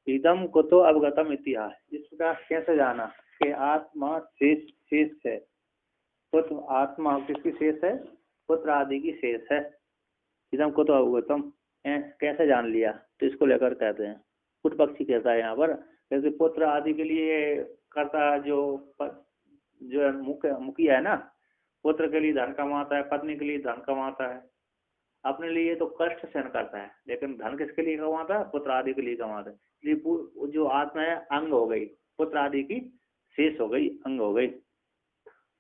इदम कुतो अवगतम इतिहास, इस प्रकार कैसे जाना कि आत्मा शेष शेष है। पुत्र आत्मा किसकी शेष है? पुत्र आदि की शेष है। इदम कुतो अवगतम कैसे जान लिया? तो इसको लेकर कहते हैं, पुत्र पक्षी कहता है यहाँ पर, जैसे पुत्र आदि के लिए करता जो है मुखिया है ना, पुत्र के लिए धन कमाता है, पत्नी के लिए धन कमाता है, अपने लिए तो कष्ट सहन करता है, लेकिन धन किसके लिए कमाता है? पुत्र आदि के लिए कमाता है। इसलिए जो आत्मा है अंग हो गई, पुत्र आदि की शेष हो गई, अंग हो गई।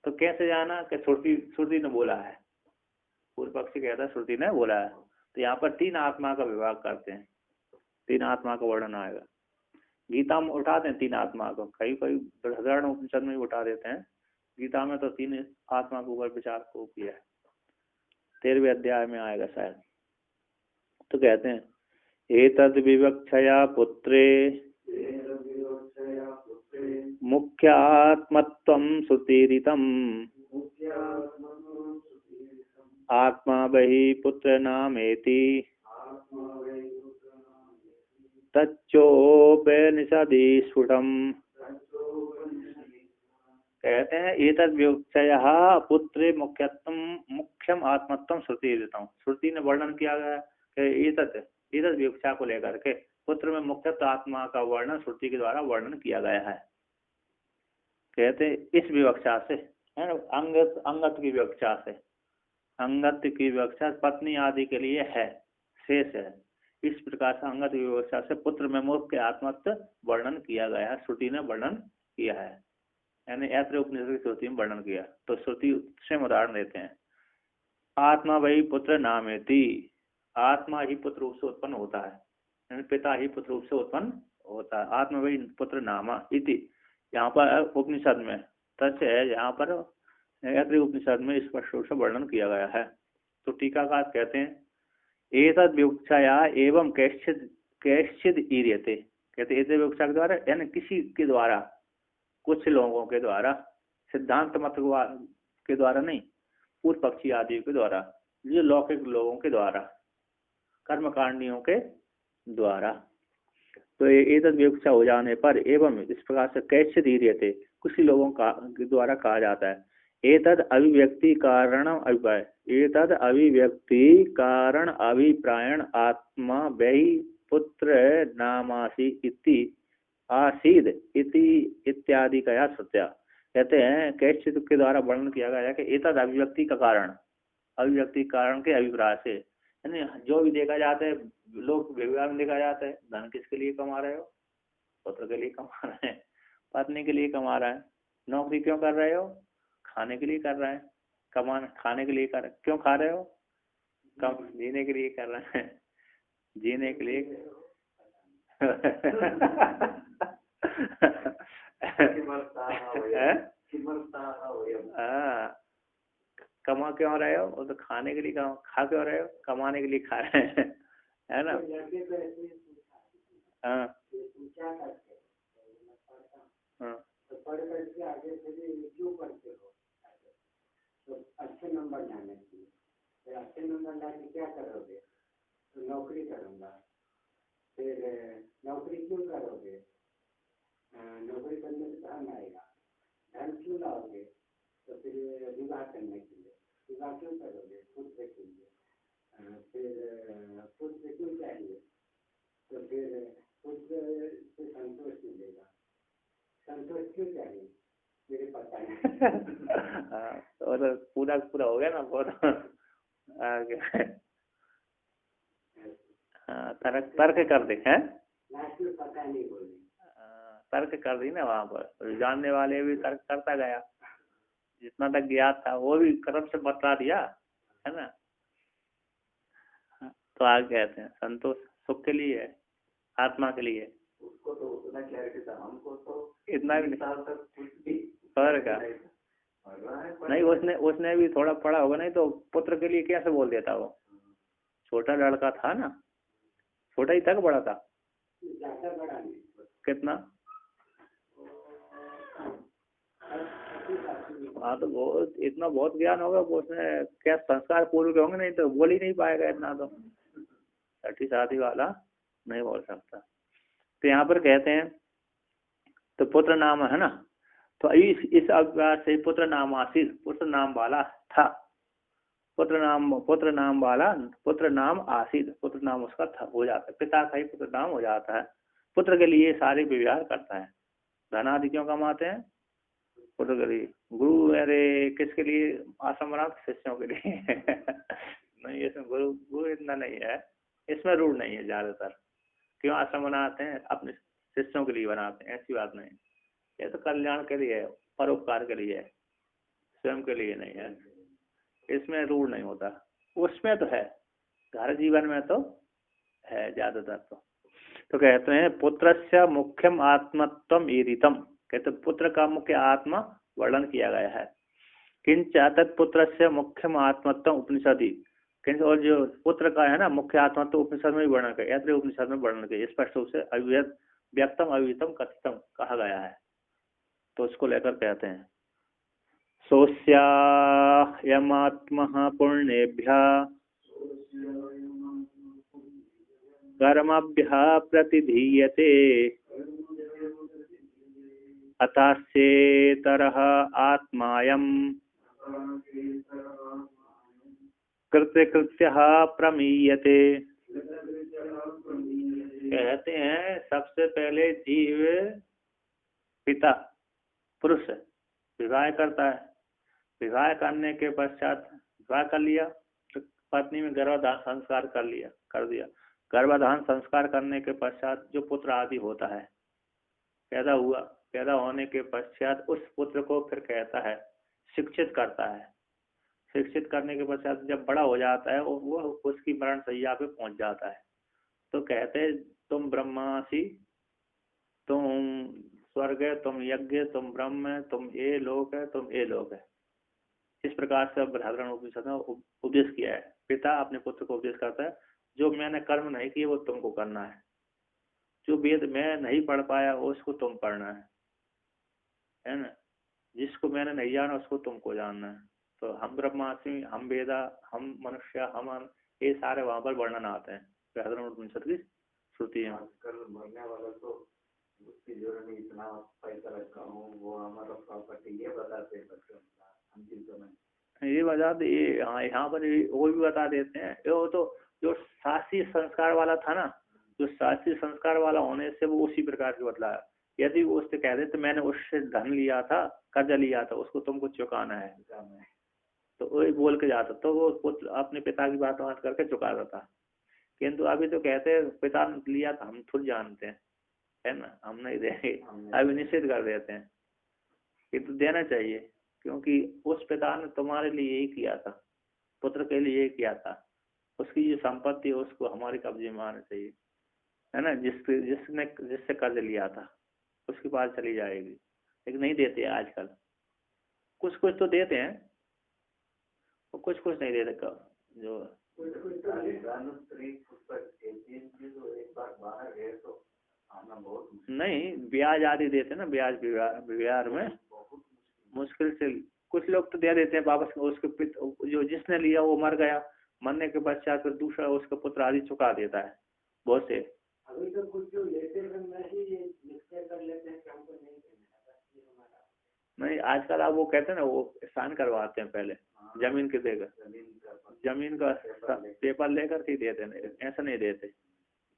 तो कैसे जाना कि श्रुति ने बोला है, पूर्व पक्षी कहता है श्रुति ने बोला है। तो यहाँ पर तीन आत्मा का विभाग करते हैं, तीन आत्मा का वर्णन आएगा। गीता में उठाते हैं तीन आत्मा को, कई कई बृहदारण्यक उपनिषद में भी उठा देते हैं। गीता में तो तीन आत्मा के ऊपर विचार को किया है, 13वें अध्याय में आएगा शायद। तो कहते हैं एतद् विवक्षया पुत्रे मुख्यात्मत्वं श्रुतिरितं आत्मा बहि पुत्र नामेति तच्चोपनिषदि स्फुटम्। कहते हैं एतद् विवक्षया पुत्रे मुख्यम आत्मत्वं श्रुतिरितं, श्रुति ने वर्णन किया गया कि एतद् विवक्षा को लेकर के पुत्र में मुख्यत्व आत्मा का वर्णन श्रुति के द्वारा वर्णन किया गया है। कहते इस विवक्षा से है, अंगत की विवक्षा से, अंगत की विवक्षा पत्नी आदि के लिए है, शेष है। इस प्रकार से अंगत विवक्षा से पुत्र में मुख्य आत्मत्व वर्णन किया गया है, श्रुति ने वर्णन किया है, यानी ऐत्र उपनिषद की श्रुति में वर्णन किया। तो श्रुति से उदाहरण देते हैं, आत्मा वही पुत्र नामेति, आत्मा ही पुत्र रूप से उत्पन्न होता है, यानी पिता ही पुत्र रूप से उत्पन्न होता है। आत्मा वही पुत्र नामा इति, यहाँ पर उपनिषद में तथ्य है, यहाँ पर ऐत्री उपनिषद में स्पष्ट रूप से वर्णन किया गया है। तो टीकाकार कहते हैं एतद् विवक्षया एवं कैश्चिद ईर्यते, कहते एतद् विवक्षा के द्वारा यानी किसी के द्वारा, कुछ लोगों के द्वारा, सिद्धांत मत के द्वारा नहीं, पूर्व पक्षी आदि के द्वारा, जो लौकिक लोगों के द्वारा, कर्मकांडियों के द्वारा। तो एतद् विवक्षा हो जाने पर एवं इस प्रकार से कैसे धीरे थे कुछ लोगों का द्वारा कहा जाता है एतद् अभिव्यक्ति कारण अभिप्राय, एतद् अभिव्यक्ति कारण अभिप्रायण आत्मा वै पुत्र नामासी इति आसीद इति इत्यादि कया सत्या। कहते हैं कैसे के द्वारा वर्णन किया गया है कि एतद् अभिव्यक्ति का कारण, अभिव्यक्ति कारण के अभिप्राय से, यानी जो भी देखा जाता है, लोग व्यवहार में देखा जाता है, धन किसके लिए कमा रहे हो? पुत्र के लिए कमा रहे हैं, पत्नी के लिए कमा रहा है। नौकरी क्यों कर रहे हो? खाने के लिए कर रहे हैं, खाने के लिए कर रहे हैं। क्यों खा रहे हो? जीने के लिए कर रहे हैं, जीने के लिए कमा क्यों रहे हो? वो तो खाने के लिए खा क्यों रहे हो? कमाने के लिए खा रहे हैं, है ना? हाँ हाँ, तो अच्छे नंबर लाने चाहिए, फिर अच्छे नंबर लाके क्या करोगे? तो नौकरी करूँगा। फिर नौकरी क्यों करोगे? नौकरी करने से धन आएगा। धन क्यों लाओगे? तो फिर विवाह करने के लिए। विवाह क्यों करोगे? पुत्र के लिए। फिर पुत्र क्यों चाहिए? तो फिर पुत्र से संतोष मिलेगा। संतोष क्यों चाहिए? मेरे पता नहीं। और पूरा हो गया ना, बहुत आगे। हाँ, तर्क कर दे हैं, पता नहीं बोली, तर्क कर दी ना वहाँ पर। जानने वाले भी तर्क करता गया, जितना तक ज्ञात था वो भी कर्म से बता दिया, है ना। तो आगे कहते हैं संतोष सुख के लिए है, आत्मा के लिए। उसको तो उतना क्लैरिटी था, हमको तो इतना भी नहीं फर्क है नहीं। उसने भी थोड़ा पढ़ा होगा, नहीं तो पुत्र के लिए कैसे बोल देता वो? छोटा लड़का था ना, छोटा ही था कि बड़ा था? कितना? हाँ, तो बहुत इतना बहुत ज्ञान होगा वो, उसने क्या संस्कार पूर्व के होंगे, नहीं तो बोल ही नहीं पाएगा इतना। तो छठी शादी वाला नहीं बोल सकता। तो यहाँ पर कहते हैं तो पुत्र नाम है ना, तो इस अव्यास से पुत्र नाम आशीष, पुत्र नाम वाला था, पुत्र नाम वाला, पुत्र नाम आशीष, पुत्र नाम उसका था हो जाता है, पिता का ही पुत्र नाम हो जाता है। पुत्र के लिए सारे व्यवहार करता है। धनादि क्यों कमाते हैं? पुत्र के लिए। गुरु अरे किसके लिए आश्रम बनाते? शिष्यों के लिए नहीं, इसमें गुरु इतना नहीं है, इसमें रूढ़ नहीं है ज्यादातर। क्यों आश्रम बनाते हैं? अपने शिष्यों के लिए बनाते हैं, ऐसी बात नहीं। ये तो कल्याण के लिए है, परोपकार के लिए है, स्वयं के लिए नहीं है। इसमें रूढ़ नहीं होता। उसमें तो है, घर जीवन में तो है ज्यादातर। तो कहते हैं पुत्रस्य मुख्यम आत्मत्वम ईरितम, कहते पुत्र का मुख्य आत्मा वर्णन किया गया है। किंच तत्पुत्रस्य मुख्यम आत्मत्वम उपनिषदि, किंच और जो पुत्र का है ना मुख्य आत्मत्व उपनिषद में वर्णन किया, ऐसे उपनिषद में वर्णन किया, स्पष्ट रूप से अव्यक्त व्यक्तम अव्यक्तम कथितम कहा गया है। तो उसको लेकर कहते हैं सोऽस्यायमात्मः पुण्येभ्यः कर्मभ्यः प्रतिधीयते अतस्येतरः आत्मायम् कृत्यकृत्यः प्रमीयते। कहते हैं सबसे पहले जीव पिता पुरुष विवाह करता है, विवाह करने के पश्चात विवाह कर लिया तो पत्नी में गर्भाधान संस्कार कर दिया। गर्भाधान संस्कार करने के पश्चात जो पुत्र आदि होता है पैदा हुआ, पैदा होने के पश्चात उस पुत्र को फिर कहता है शिक्षित करता है। शिक्षित करने के पश्चात जब बड़ा हो जाता है वो उसकी मरण शैया पे पहुंच जाता है, तो कहते हैं तुम ब्रह्मासी, तुम स्वर्ग है, तुम यज्ञ, तुम ब्रह्म है, तुम ये लोक है, तुम ये लोक है। इस प्रकार से बृहदारण्यक उपनिषद में उपदेश किया है। पिता अपने पुत्र को उपदेश करता है जो मैंने कर्म नहीं किए वो तुमको करना है, जो वेद मैं नहीं पढ़ पाया उसको तुम पढ़ना है ना, जिसको मैंने नहीं जाना उसको तुमको जानना है। तो हम ब्रह्मास्मि, हम वेदा, हम मनुष्य, हम ये सारे वहां पर वर्णन आते हैं बृहदारण्यक उपनिषद की श्रुति है। आजकल मरने वाला तो उसकी जरूरत नहीं, इतना पैसा रखा हूँ वो हमारा प्रॉपर्टी, ये बताते अंतिम समय ये बताते ये। हाँ यहाँ पर वो भी बता देते हैं। वो तो जो शास्त्रीय संस्कार वाला था ना, जो शास्त्रीय संस्कार वाला होने से वो उसी प्रकार की बतलाया। यदि वो उससे कह दे तो मैंने उससे धन लिया था, कर्जा लिया था, उसको तुमको चुकाना है, तो वही बोल के जाता तो वो पुत्र अपने पिता की बात करके चुका देता। किंतु अभी तो कहते हैं पिता ने लिया था हम खुद जानते हैं, है ना, हम नहीं देंगे, अभी निश्चित कर देते हैं कि तो देना चाहिए, क्योंकि उस पिता ने तुम्हारे लिए यही किया था, पुत्र के लिए यही किया था। उसकी जो संपत्ति है उसको हमारे कब्जे में आना चाहिए, है ना। जिससे कर्ज लिया था उसके पास चली जाएगी, लेकिन नहीं देते आजकल। कुछ कुछ तो देते हैं और कुछ कुछ नहीं देते। जो नहीं ब्याज आदि देते ना, ब्याज व्यवहार में मुश्किल से कुछ लोग तो दे देते हैं वापस। उसके जो जिसने लिया वो मर गया, मरने के पश्चात फिर दूसरा उसका पुत्र आदि चुका देता है बहुत से। अभी तो कुछ जो लेते हैं कर लेते हैं कि हमको नहीं देना। नहीं आजकल आप वो कहते हैं ना वो साइन करवाते हैं पहले जमीन के देकर, जमीन का पेपर लेकर के देते हैं, ऐसा नहीं देते।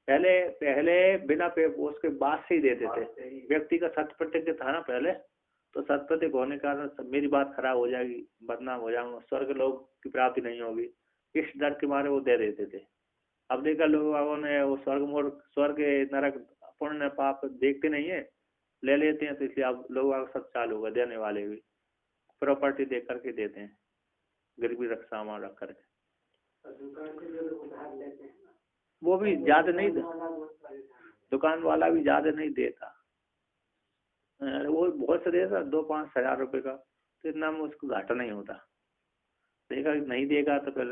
पहले बिना उसके बाद से ही देते थे। व्यक्ति का सत्य प्रतिज्ञ था ना पहले, तो सत्य प्रतिज्ञ होने के कारण मेरी बात खराब हो जाएगी, बदनाम हो जाऊंगा, स्वर्ग लोग की प्राप्ति नहीं होगी, इस डर के मारे वो दे देते थे। अब देखा लोगों ने वो स्वर्ग नरक पुण्य पाप देखते नहीं है, ले लेते हैं। तो इसलिए अब लोग सब चालू होगा, देने वाले भी प्रॉपर्टी दे करके देते हैं, गरीबी रख सामान रख करके। वो भी ज्यादा नहीं, दुकान वाला भी ज्यादा नहीं देता, वो बहुत से देता 2-5 हजार रुपए का, तो इतना में उसको घाटा नहीं होता। देखा नहीं देगा तो फिर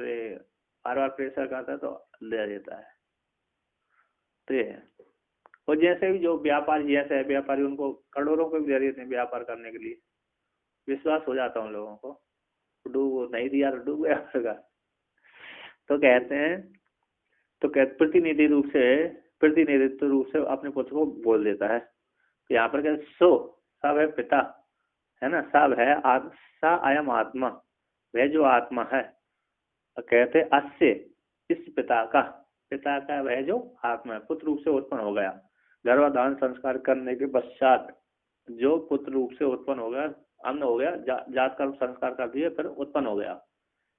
बार बार प्रेशर करता तो ले देता है। तो ये है। और जैसे भी जो व्यापारी जैसे है व्यापारी, उनको करोड़ों को भी दे देते हैं व्यापार करने के लिए, विश्वास हो जाता है उन लोगों को, डूब नहीं दिया तो डूब गया। तो कहते हैं तो प्रतिनिधि रूप से प्रतिनिधित्व रूप से अपने पुत्र को बोल देता है। तो यहाँ पर क्या, सो सब है पिता, है ना, सब है सा अयम आत्मा, वह जो आत्मा है। कहते अस्य, इस पिता का वह जो आत्मा है पुत्र रूप से उत्पन्न हो गया, गर्भाधान संस्कार करने के पश्चात जो पुत्र रूप से उत्पन्न हो गया, अन्न हो गया, जात कर्म संस्कार कर दिए, फिर उत्पन्न हो गया,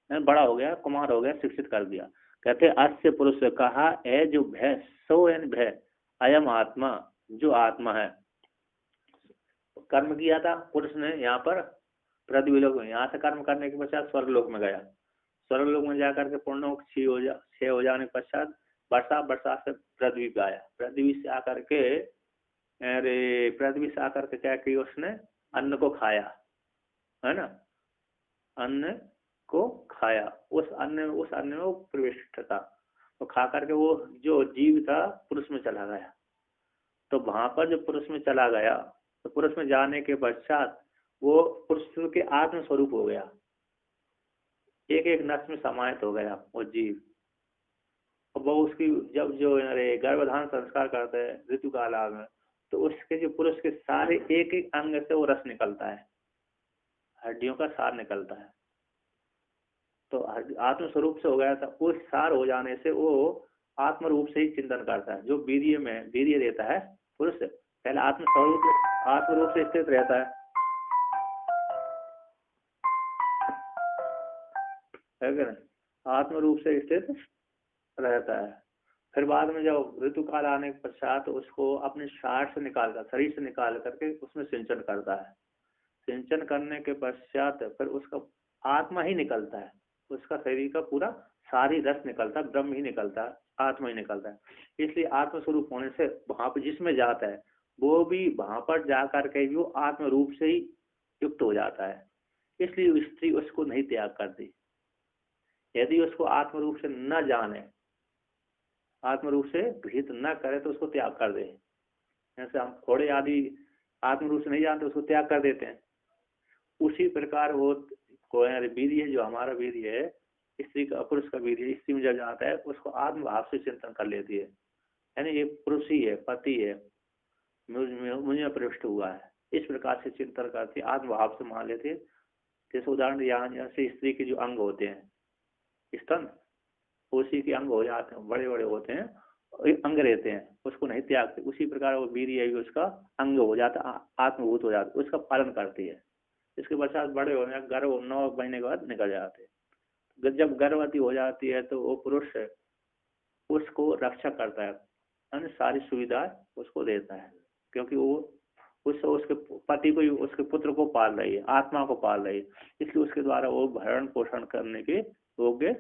बड़ा हो गया, कुमार हो गया, शिक्षित कर दिया। कहते अस्य पुरुष कहा है जो भय, सो यानी भय, अयम आत्मा, जो आत्मा है। कर्म किया था पुरुष ने यहाँ पर पृथ्वी लोक में, यहाँ से कर्म करने के पश्चात स्वर्गलोक में गया, स्वर्गलोक में जाकर के पूर्ण क्षय हो जाने के पश्चात वर्षा से पृथ्वी पे आया, पृथ्वी से आकर के क्या किया उसने, अन्न को खाया, है ना, अन्न को खाया, उस अन्न में वो प्रविष्ट था, तो खा करके वो जो जीव था पुरुष में चला गया। तो वहां पर जो पुरुष में चला गया, तो पुरुष में जाने के पश्चात वो पुरुष के आत्म स्वरूप हो गया, एक एक नस में समाहित हो गया वो जीव। और वो उसकी जब जो गर्भधान संस्कार करते हैं ऋतु काल में, तो उसके जो पुरुष के सारे एक एक अंग से वो रस निकलता है, हड्डियों का सार निकलता है। तो आत्म स्वरूप से हो गया था, उस सार हो जाने से वो आत्म रूप से ही चिंतन करता है। जो वीर्य देता है पुरुष, पहले आत्म रूप से स्थित रहता है क्या, आत्म रूप से स्थित रहता है। फिर बाद में जब ऋतु काल आने के पश्चात तो उसको अपने शरीर से निकाल करके उसमें सिंचन करता है। सिंचन करने के पश्चात फिर उसका आत्मा ही निकलता है, उसका शरीर का पूरा सारी रस निकलता है, ब्रह्म ही निकलता है, आत्मा ही निकलता है। इसलिए आत्म स्वरूप होने से वहां पर जिसमें जाता है वो भी वहां पर जा करके भी वो आत्म रूप से ही युक्त हो जाता है। इसलिए स्त्री उसको नहीं त्याग करती। यदि उसको आत्म रूप से न जाने, आत्म रूप से गृहित न करे तो उसको त्याग कर दे। जैसे हम घोड़े आदि आत्म रूप से नहीं जानते, उसको त्याग कर देते हैं। उसी प्रकार वो वीर्य, जो हमारा वीर्य है, स्त्री का पुरुष का वीर्य स्त्री में जब जाता है उसको आत्म भाव से चिंतन कर लेती है, यानी ये पुरुष ही है, पति है, मुझे प्रविष्ट हुआ है, इस प्रकार से चिंतन करती है, आत्म भाव से मान लेते हैं। जैसे उदाहरण यहाँ से स्त्री के जो अंग होते हैं, स्तन, उसी के अंग हो जाते हैं, बड़े बड़े होते हैं, अंग रहते हैं, उसको नहीं त्यागते। उसी प्रकार वो वीर्य भी उसका अंग हो जाता, आत्मभूत हो जाता, उसका पालन करती है। इसके पश्चात बड़े होने, गर्भ 9 महीने के बाद निकल जाते हैं। जब गर्भवती हो जाती है तो वो पुरुष उसको रक्षा करता है, सारी सुविधा उसको देता है, क्योंकि वो उसके पति को, उसके पुत्र को पाल रही है, आत्मा को पाल रही है, इसलिए उसके द्वारा वो भरण पोषण करने के योग्य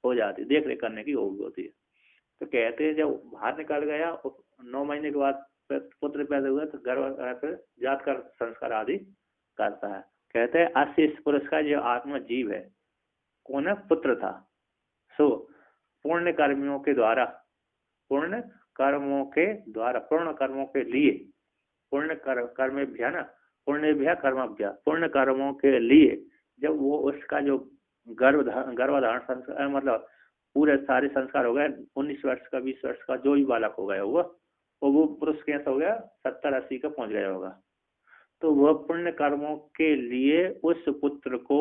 हो जाती है, देख रेख करने की योग्य होती है। तो कहते हैं जब बाहर निकल गया 9 महीने के बाद पुत्र पैदा हुआ तो गर्भ जात कर संस्कार आदि करता है। कहते हैं अस्य इस पुरुष का जो आत्मा जीव है, कौन है, पुत्र था, सो पूर्ण कर्मियों के द्वारा, पूर्ण कर्मों के लिए, पूर्ण कर्मों के लिए जब वो उसका जो गर्भधारण संस्कार, मतलब पूरे सारे संस्कार हो गए, 19 वर्ष का 20 वर्ष का जो भी बालक हो गया हुआ, वो पुरुष कैसा हो गया, 70-80 का पहुंच गया होगा। तो वह पुण्य कर्मों के लिए उस पुत्र को,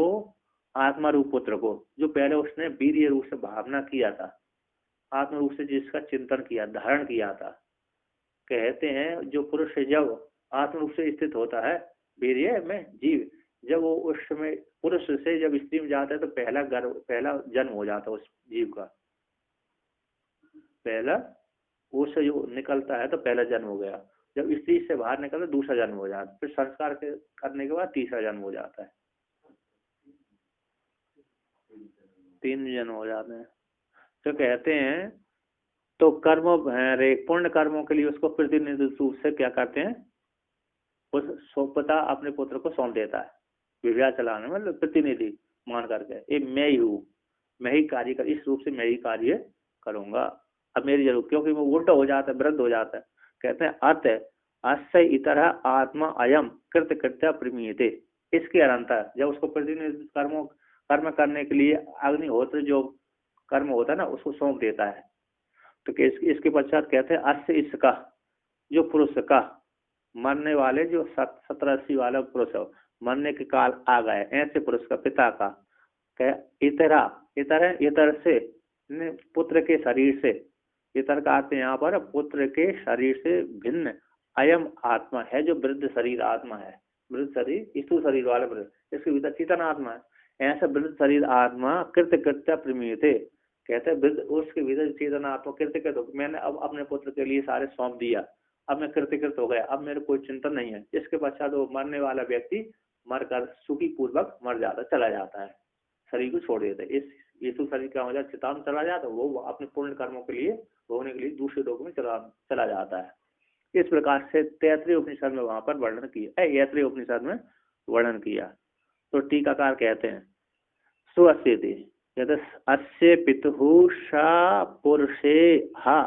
आत्मा रूप पुत्र को, जो पहले उसने वीर्य रूप से भावना किया था, आत्म रूप से जिसका चिंतन किया, धारण किया था, कहते हैं जो पुरुष जब आत्म रूप से स्थित होता है वीर्य में जीव, जब वो उस समय पुरुष से जब स्त्री में जाता है तो पहला जन्म हो जाता है उस जीव का, पहला उससे जो निकलता है तो पहला जन्म हो गया। जब स्त्री से बाहर निकलता दूसरा जन्म हो जाता है, फिर संस्कार करने के बाद तीसरा जन्म हो जाता है, 3 जन्म हो जाते हैं। तो कहते हैं तो पूर्ण कर्मों के लिए उसको प्रतिनिधित्व रूप से क्या करते हैं, उस पिता अपने पुत्र को सौंप देता है विवाह चलाने, मतलब प्रतिनिधि मान करके, ये मैं ही हूँ, मैं ही कार्य कर, इस रूप से मैं ही कार्य करूंगा, अब मेरी जरूरत, क्योंकि वो उल्टा हो जाता है, वृद्ध हो जाता है। कहते हैं अत अस्य इतर आत्मा अयम कृत कृत्या प्रमीयते, इसके अनंतर जब उसको प्रतिनिधि कर्म करने के लिए अग्निहोत्र जो कर्म होता है ना, उसको सौंप देता है, तो इसके पश्चात कहते हैं अस्य इसका, जो पुरुष का मरने वाले, जो 70-80 वाला पुरुष है, मरने के काल आ गए, ऐसे पुरुष का पिता का इतरा, इतर से पुत्र के शरीर से, इतर का अर्थ यहाँ पर पुत्र के शरीर से भिन्न अयम आत्मा है, जो वृद्ध शरीर आत्मा है, वृद्ध शरीर स्थूल शरीर वाले वृद्ध, इसके भीतर चेतन आत्मा है। ऐसा वृद्ध शरीर आत्मा कृत्य प्रमीयते, कहते हैं वृद्ध उसके भीतर चेतन आत्मा कृत्य, मैंने अब अपने पुत्र के लिए सारे सौंप दिया, अब मैं कृतकृत हो गया, अब मेरे कोई चिंतन नहीं है। इसके पश्चात वो मरने वाला व्यक्ति मरकर सुखी पूर्वक मर जाता, चला जाता है, शरीर को छोड़ देता है। इस यीशु शरीर का हो जाता, चिता में चला जाता, वो अपने पूर्ण कर्मों के लिए होने के लिए दूसरे लोक में चला जाता है। इस प्रकार से तैत्रीय उपनिषद में वहां पर वर्णन किया, ऐत्रेय उपनिषद में वर्णन किया। तो टीकाकार कहते हैं सुअस्यति यद अस्य पितुः सा पुरुषे हा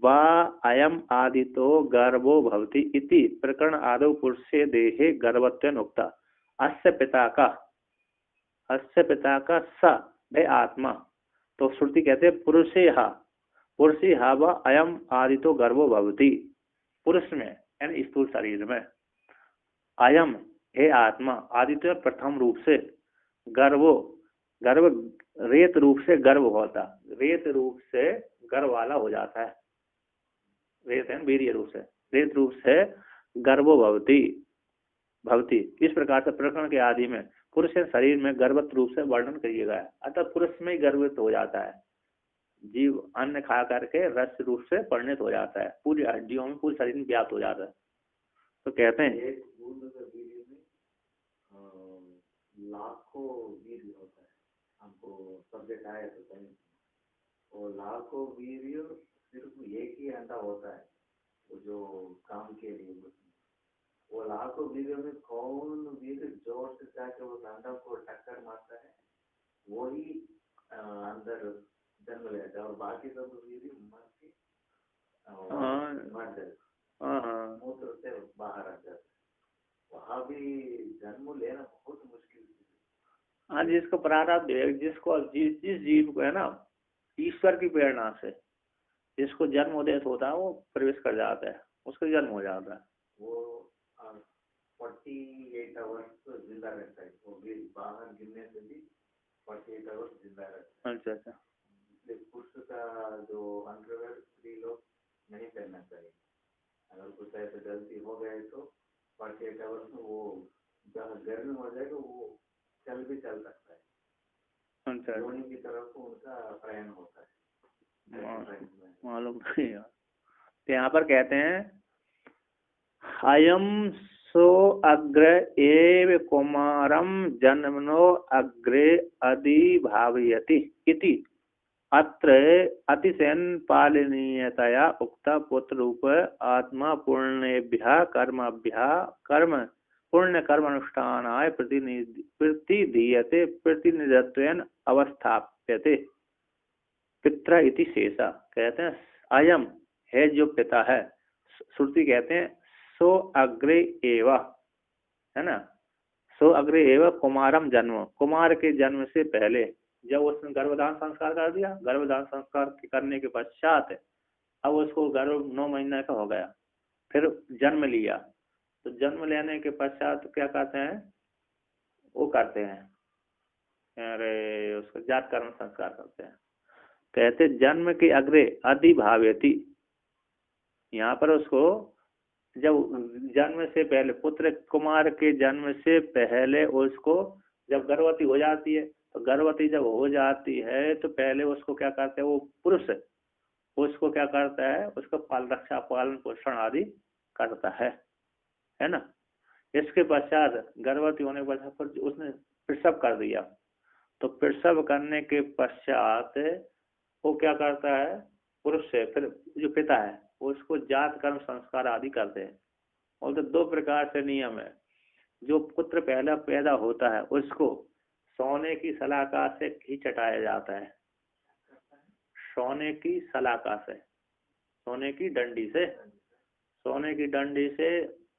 वा अयम आदितो गर्भो भवति इति प्रकरण आदौ पुरुषे देहे गर्भत्वेन उक्ता। अस्य पिता का स वे आत्मा, तो श्रुति कहते हैं पुरुषे हा वा अयम आदितो गर्भो भवति, पुरुष में यानी स्थूल शरीर में, अयम हे आत्मा, आदित्य प्रथम रूप से, गर्भ रेत रूप से गर्भ होता, रेत रूप से गर्भ वाला हो जाता है, रेत है वीर्य रूप से, रेत रूप से गर्भो भवती। इस प्रकार से प्रकरण के आदि में पुरुष के शरीर में गर्भवत रूप से वर्णन किया गया है, अतः पुरुष में ही गर्भित हो जाता है, जीव अन्न खा करके रस रूप से परिणत हो जाता है, पूरी हड्डियों में पूरे शरीर में व्याप्त हो जाता है। तो कहते हैं एक बूंद वीर्य में लाखों वीर्य होता है, हमको सब्जेक्ट आया तो कहीं, वो लाखों वीर्य सिर्फ एक ही अंडा होता है, वो जो काम के लिए, वो लाखों वीर्य में कौन वीर्य जोर से जाके उस अंडा को टक्कर मारता है, वही अंदर जन्म लेता है, और बाकी सब वीर्य मर के मर जाता, मूत्र से बाहर आ जाता है। वहाँ भी जन्म लेना बहुत मुश्किल है। हाँ, जिसको प्रारब्ध है, जिसको जिस जीव को है ना ईश्वर की प्रेरणा से जिसको जन्म उदय होता है, वो प्रवेश कर जाता है, उसका जन्म हो जाता है। वो 48 आवर्स जिंदा रहता है, वो भी बाहर गिरने से भी 48 आवर्स जिंदा रहता है। अच्छा अच्छा। इसलिए पुरुष का जो अंडरवेयर स्त्री लोग नहीं पहनना चाहिए, अगर कुछ ऐसे गलती हो गए तो 48 आवर्स में वो जब गर्मी हो जाएगा वो चल भी चल सकता है, अच्छा, योनि की तरफ उनका प्रयाण होता है। मालूम नहीं यार। तो यहाँ पर कहते हैं अयम सो अग्र एव कुमारम जन्मनो अग्रे अधिभावयति इति अत्र अतिशयन पालनीयतया उक्ता पुत्र रूप आत्मा पुण्येभ्यः कर्म पुण्य कर्म अनुष्ठानाय प्रतिदीयते प्रतिनिधित्वेन अवस्थाप्यते पित्र इति शेषा। कहते हैं अयम है जो पिता है, श्रुति कहते हैं सो अग्रे एव, है ना, सो अग्रे एव कुमारम जन्म, कुमार के जन्म से पहले जब उसने गर्भधान संस्कार कर दिया, गर्भधान संस्कार करने के पश्चात अब उसको गर्भ 9 महीने का हो गया, फिर जन्म लिया, तो जन्म लेने के पश्चात क्या कहते हैं, वो करते हैं, अरे उसको जात कर्म संस्कार करते हैं। कहते जन्म के अग्रे अधिभावयति, यहाँ पर उसको जब जन्म से पहले, पुत्र कुमार के जन्म से पहले उसको जब गर्भवती हो जाती है, तो गर्भवती जब हो जाती है तो पहले उसको क्या करते हैं, वो पुरुष उसको क्या करता है, उसको रक्षा पालन पोषण आदि करता है ना। इसके पश्चात गर्भवती होने के पश्चात उसने प्रसव कर दिया, तो प्रसव करने के पश्चात वो क्या करता है, पुरुष से फिर जो पिता है उसको जात कर्म संस्कार आदि करते हैं। और तो 2 प्रकार से नियम है, जो पुत्र पहला पैदा होता है उसको सोने की सलाखा से घी चटाया जाता है, सोने की सलाखा से, सोने की डंडी से, सोने की डंडी से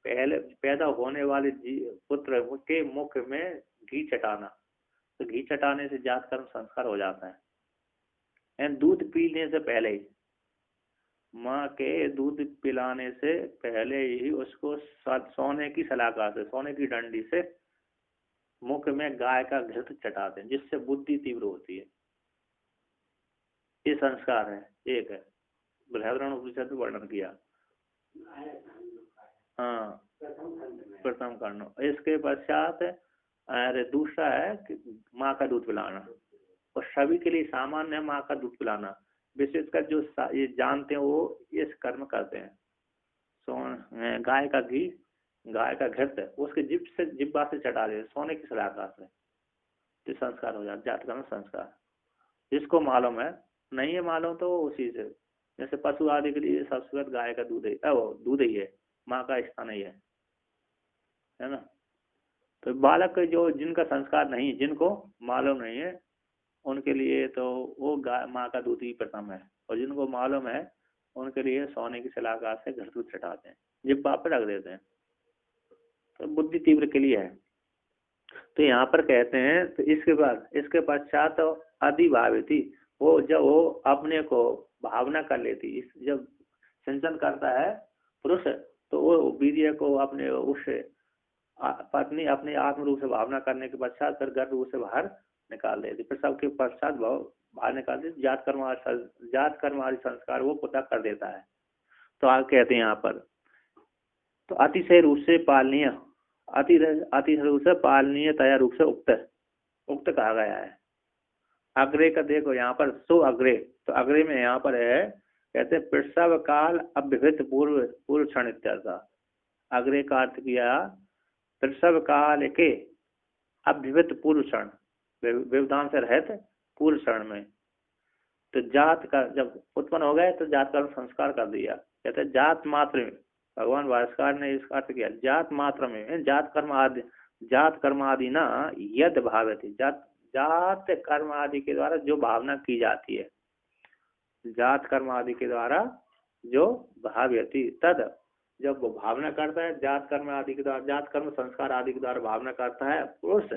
पहले पैदा होने वाले पुत्र के मुख में घी चटाना, तो घी चटाने से जात कर्म संस्कार हो जाता है। दूध पीने से पहले ही माँ के दूध पिलाने से पहले ही उसको सोने की सलाखा से, सोने की डंडी से मुख में गाय का घृत चटाते हैं, जिससे बुद्धि तीव्र होती है। ये संस्कार है, एक है, बृहदारण्यक उपनिषद में वर्णन किया। हाँ, प्रथम खंड। इसके पश्चात अरे दूसरा है कि माँ का दूध पिलाना, और सभी के लिए सामान्य है माँ का दूध पिलाना। विशेषकर जो ये जानते हैं वो इस कर्म करते हैं। गाय का घी, गाय का घृत उसके जिब्बा से चटा दे, सोने की सलाखा से, तो संस्कार हो जाता, जात कर्म संस्कार। जिसको मालूम है, नहीं है मालूम तो उसी से, जैसे पशु आदि के लिए सबसे गाय का दूध है, वो दूध ही है, माँ का स्थान ही है ना। तो बालक जो जिनका संस्कार नहीं, जिनको मालूम नहीं है, उनके लिए तो वो माँ का दूध ही प्रथम है, और जिनको मालूम है उनके लिए सोने की सलाखा से घर दूध चटाते हैं, जिब्बा पे रख देते हैं, तो बुद्धि तीव्र के लिए है। तो यहाँ पर कहते हैं, तो इसके पश्चात तो अधिभाविती, वो जब वो अपने को भावना कर लेती, जब सिंचन करता है पुरुष, तो वो वीर्य को अपने उस पत्नी अपने आत्म रूप से भावना करने के पश्चात फिर गर्भ रूप से बाहर निकाल देती, फिर सबके पश्चात बाहर निकाल देती, जात कर्म आदि संस्कार वो पुता कर देता है। तो आगे कहते हैं यहाँ पर, तो अतिशय रूप से पालनीय, अतिशय रूप से पालनीय तया रूप से उक्त कहा गया है। अग्रे का देखो यहाँ पर, सो अग्रे, तो अग्रे में यहाँ पर है, कहते हैं प्रसव काल अभ्युत पूर्व क्षण इत्यादि। अग्रे का अर्थ किया प्रसव काल के अभ्युत पूर्व क्षण, व्यवधान से रहित पूर्व क्षण में। तो जात का जब उत्पन्न हो गए तो जात कर्म संस्कार कर दिया। कहते हैं जात मात्र में, भगवान भास्कर ने इसका अर्थ किया, जात मात्र में जात कर्म आदि ना यद भावति, जात कर्म आदि के द्वारा जो भावना की जाती है, जात कर्म आदि के द्वारा जो भाव्यति, तद जब वो भावना करता है जात कर्म आदि के द्वारा, जात कर्म संस्कार आदि के द्वारा भावना करता है पुरुष,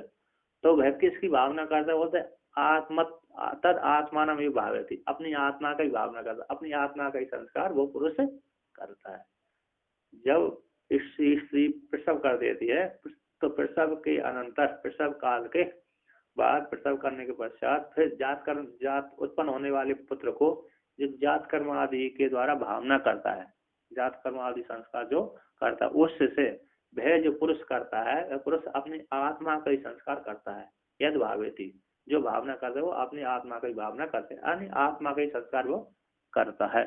तो वह किसकी भावना करता है, बोलते तद आत्मा भी भाव्यति, अपनी आत्मा का ही भावना करता है, अपनी आत्मा का ही संस्कार वो पुरुष करता है। जब स्त्री प्रसव कर देती है, तो प्रसव के अनंतर, प्रसव काल के बाद, प्रसव करने के पश्चात फिर जात उत्पन्न होने वाले पुत्र को जो जात कर्म आदि के द्वारा भावना करता है, जात कर्म आदि संस्कार जो करता है, उससे वह जो पुरुष करता है, वह पुरुष अपनी आत्मा का ही संस्कार करता है। यद भावेति, जो भावना करता है वो अपनी आत्मा का ही भावना करते हैं, यानी आत्मा का ही संस्कार वो करता है।